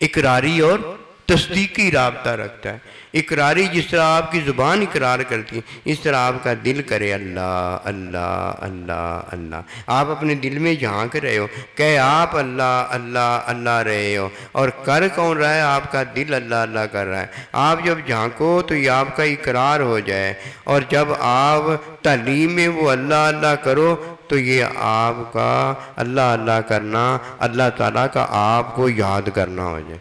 اقراری اور تصدیقی رابطہ رکھتا ہے۔ اقراری جس طرح آپ کی زبان اقرار کرتی ہے، اس طرح آپ کا دل کرے اللہ اللہ اللہ اللہ۔ آپ اپنے دل میں جھانک رہے ہو کہ آپ اللہ اللہ اللہ رہے ہو، اور کر کون رہا ہے؟ آپ کا دل اللہ اللہ کر رہا ہے۔ آپ جب جھانکو تو یہ آپ کا اقرار ہو جائے، اور جب آپ تعلیم میں وہ اللہ اللہ کرو تو یہ آپ کا اللہ اللہ کرنا اللہ تعالیٰ کا آپ کو یاد کرنا ہو جائے۔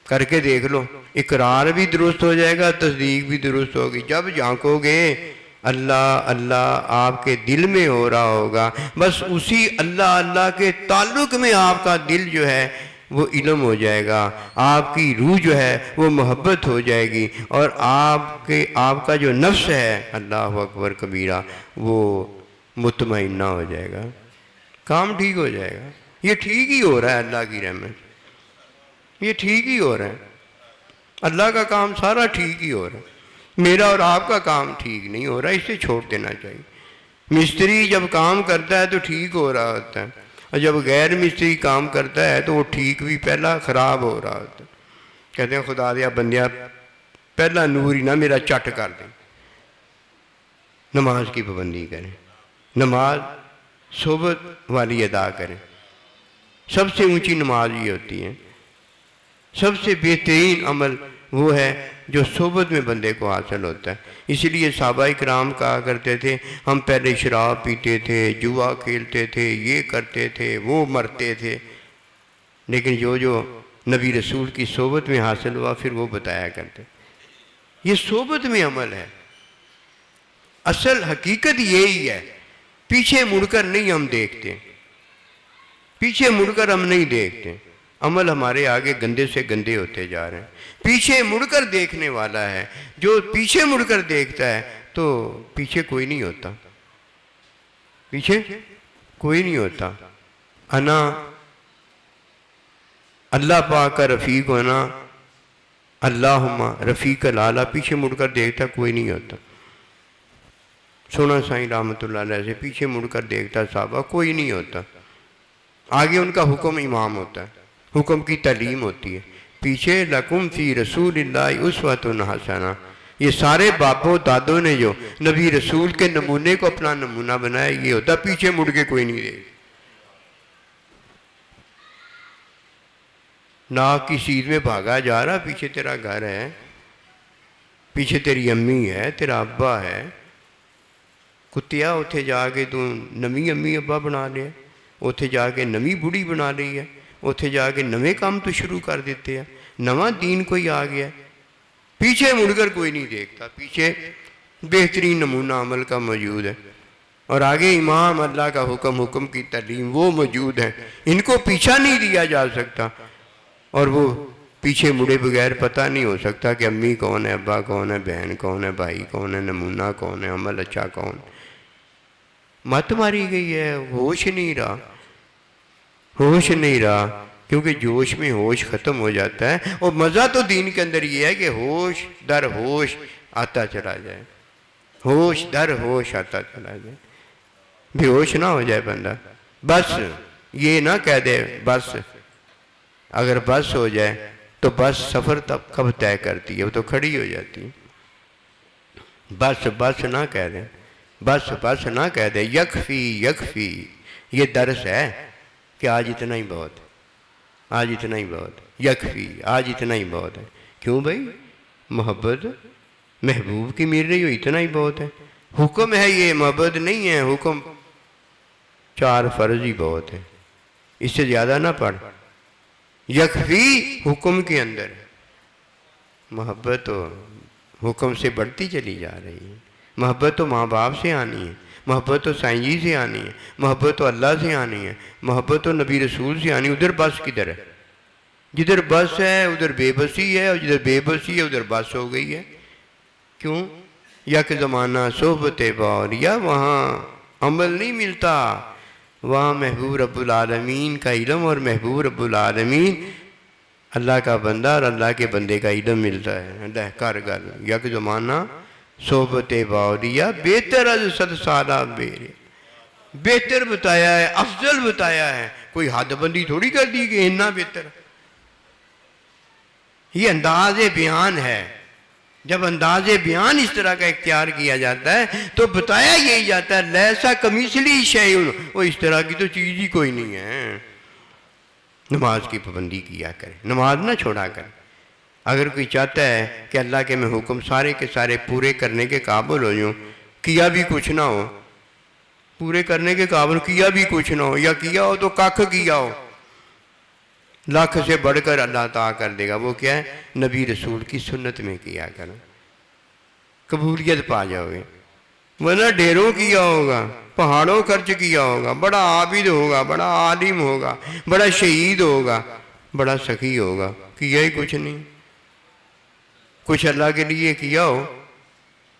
کر کے دیکھ لو، اقرار بھی درست ہو جائے گا، تصدیق بھی درست ہوگی۔ جب جھانکو گے اللہ اللہ آپ کے دل میں ہو رہا ہوگا، بس اسی اللہ اللہ کے تعلق میں آپ کا دل جو ہے وہ علم ہو جائے گا، آپ کی روح جو ہے وہ محبت ہو جائے گی، اور آپ کا جو نفس ہے اللہ اکبر کبیرہ وہ مطمئنہ ہو جائے گا، کام ٹھیک ہو جائے گا۔ یہ ٹھیک ہی ہو رہا ہے اللہ کی رحمت، یہ ٹھیک ہی ہو رہا ہے، اللہ کا کام سارا ٹھیک ہی ہو رہا ہے۔ میرا اور آپ کا کام ٹھیک نہیں ہو رہا، اسے چھوڑ دینا چاہیے۔ مستری جب کام کرتا ہے تو ٹھیک ہو رہا ہوتا ہے، اور جب غیر مستری کام کرتا ہے تو وہ ٹھیک بھی پہلا خراب ہو رہا ہوتا ہے۔ کہتے ہیں خدا دیا بندیا پہلا نور ہی نہ میرا چٹ کر دیں۔ نماز کی پابندی کریں، نماز صحبت والی ادا کریں۔ سب سے اونچی نماز یہ ہوتی ہے، سب سے بہترین عمل وہ ہے جو صحبت میں بندے کو حاصل ہوتا ہے۔ اسی لیے صحابہ اکرام کہا کرتے تھے ہم پہلے شراب پیتے تھے، جوا کھیلتے تھے، یہ کرتے تھے، وہ مرتے تھے، لیکن جو نبی رسول کی صحبت میں حاصل ہوا پھر وہ بتایا کرتے۔ یہ صحبت میں عمل ہے، اصل حقیقت یہی ہے۔ پیچھے مڑ کر نہیں ہم دیکھتے، پیچھے مڑ کر ہم نہیں دیکھتے، عمل ہمارے آگے گندے سے گندے ہوتے جا رہے ہیں۔ پیچھے مڑ کر دیکھنے والا ہے، جو پیچھے مڑ کر دیکھتا ہے تو پیچھے کوئی نہیں ہوتا، پیچھے کوئی نہیں ہوتا۔ انا اللہ پاک کا رفیق ہونا، اللہم رفیق الاعلیٰ، پیچھے مڑ کر دیکھتا کوئی نہیں ہوتا۔ سونا سائیں رحمۃ اللہ علیہ سے پیچھے مڑ کر دیکھتا صحابہ کوئی نہیں ہوتا، آگے ان کا حکم امام ہوتا ہے، حکم کی تعلیم ہوتی ہے، پیچھے لکم فی رسول اللہ اسوۃ حسنہ۔ یہ سارے باپوں دادوں نے جو نبی رسول کے نمونے کو اپنا نمونہ بنایا، یہ ہوتا پیچھے مڑ کے کوئی نہیں دیکھ۔ ناک کی سیدھ میں بھاگا جا رہا، پیچھے تیرا گھر ہے، پیچھے تیری امی ہے، تیرا ابا ہے، کتیا اتھے جا کے تو نمی امی ابا بنا لیا، اتھے جا کے نمی بڑھی بنا لی ہے، اتھے جا کے نویں کام تو شروع کر دیتے ہیں، نواں دین کوئی آ گیا، پیچھے مڑ کر کوئی نہیں دیکھتا، پیچھے بہترین نمونہ عمل کا موجود ہے، اور آگے امام اللہ کا حکم کی تعلیم وہ موجود ہے، ان کو پیچھا نہیں دیا جا سکتا، اور وہ پیچھے مڑے بغیر پتہ نہیں ہو سکتا کہ امی کون ہے، ابا کون ہے، بہن کون ہے، بھائی کون ہے، نمونہ کون ہے، عمل اچھا کون۔ مت ماری گئی ہے، ہوش نہیں رہا، ہوش نہیں رہا، کیونکہ جوش میں ہوش ختم ہو جاتا ہے، اور مزہ تو دین کے اندر یہ ہے کہ ہوش در ہوش آتا چلا جائے، ہوش در ہوش آتا چلا جائے، بے ہوش نہ ہو جائے بندہ۔ بس یہ نہ کہہ دے بس، اگر بس ہو جائے تو بس سفر تب کب طے کرتی ہے، وہ تو کھڑی ہو جاتی ہے۔ بس بس نہ کہہ دیں، بس بس نہ کہہ دے، یکفی یکفی، یہ درس ہے کہ آج اتنا ہی بہت ہے، آج اتنا ہی بہت ہے، یکفی آج اتنا ہی بہت ہے۔ کیوں بھائی؟ محبت محبوب کی مل رہی ہو، اتنا ہی بہت ہے۔ حکم ہے یہ، محبت نہیں ہے، حکم 4 فرض ہی بہت ہے، اس سے زیادہ نہ پڑھ. یکفی حکم کے اندر محبت تو حکم سے بڑھتی چلی جا رہی ہے. محبت تو ماں باپ سے آنی ہے، محبت تو سائیں جی سے آنی ہے، محبت تو اللہ سے آنی ہے، محبت تو نبی رسول سے آنی ہے. ادھر بس کدھر ہے؟ جدھر بس ہے ادھر بے بسی ہے، اور جدھر بے بسی ہے ادھر بس ہو گئی ہے. کیوں؟ یک زمانہ صحبت بار، یا وہاں عمل نہیں ملتا، وہاں محبوب رب العالمین کا علم اور محبوب رب العالمین اللہ کا بندہ اور اللہ کے بندے کا علم ملتا ہے. کر گل یک زمانہ صحبت باوریا بہتر از 100 سالہ بیرے، بہتر بتایا ہے، افضل بتایا ہے. کوئی حد بندی تھوڑی کر دی کہ اتنا بہتر. یہ انداز بیان ہے. جب انداز بیان اس طرح کا اختیار کیا جاتا ہے تو بتایا یہی جاتا ہے لیسا کمثلہ شیء، وہ اس طرح کی تو چیز ہی کوئی نہیں ہے. نماز کی پابندی کیا کرے، نماز نہ چھوڑا کرے. اگر کوئی چاہتا ہے کہ اللہ کے میں حکم سارے کے سارے پورے کرنے کے قابل ہو جاؤں، کیا بھی کچھ نہ ہو، پورے کرنے کے قابل کیا بھی کچھ نہ ہو، یا کیا ہو تو کاکھ کیا ہو، لاکھ سے بڑھ کر اللہ عطا کر دے گا. وہ کیا ہے؟ نبی رسول کی سنت میں کیا کرو، قبولیت پا جاؤ گے. ورنہ ڈھیروں کیا ہوگا، پہاڑوں خرچ کیا ہوگا، بڑا عابد ہوگا، بڑا عالم ہوگا، بڑا شہید ہوگا، بڑا سخی ہوگا، کیا ہی کچھ نہیں. کچھ اللہ کے لیے کیا ہو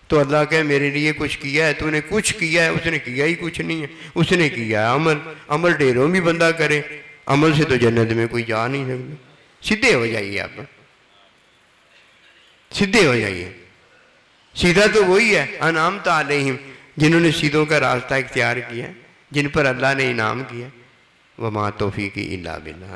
تو اللہ کہے میرے لیے کچھ کیا ہے، تو نے کچھ کیا ہے، اس نے کیا ہی کچھ نہیں ہے. اس نے کیا ہے عمل. عمل ڈھیروں بھی بندہ کرے، عمل سے تو جنت میں کوئی جا نہیں سکتا. سیدھے ہو جائیے، آپ سیدھے ہو جائیے. سیدھا تو وہی ہے انعمت علیہم، جنہوں نے سیدھوں کا راستہ اختیار کیا، جن پر اللہ نے انعام کیا. وما توفیقی الا باللہ.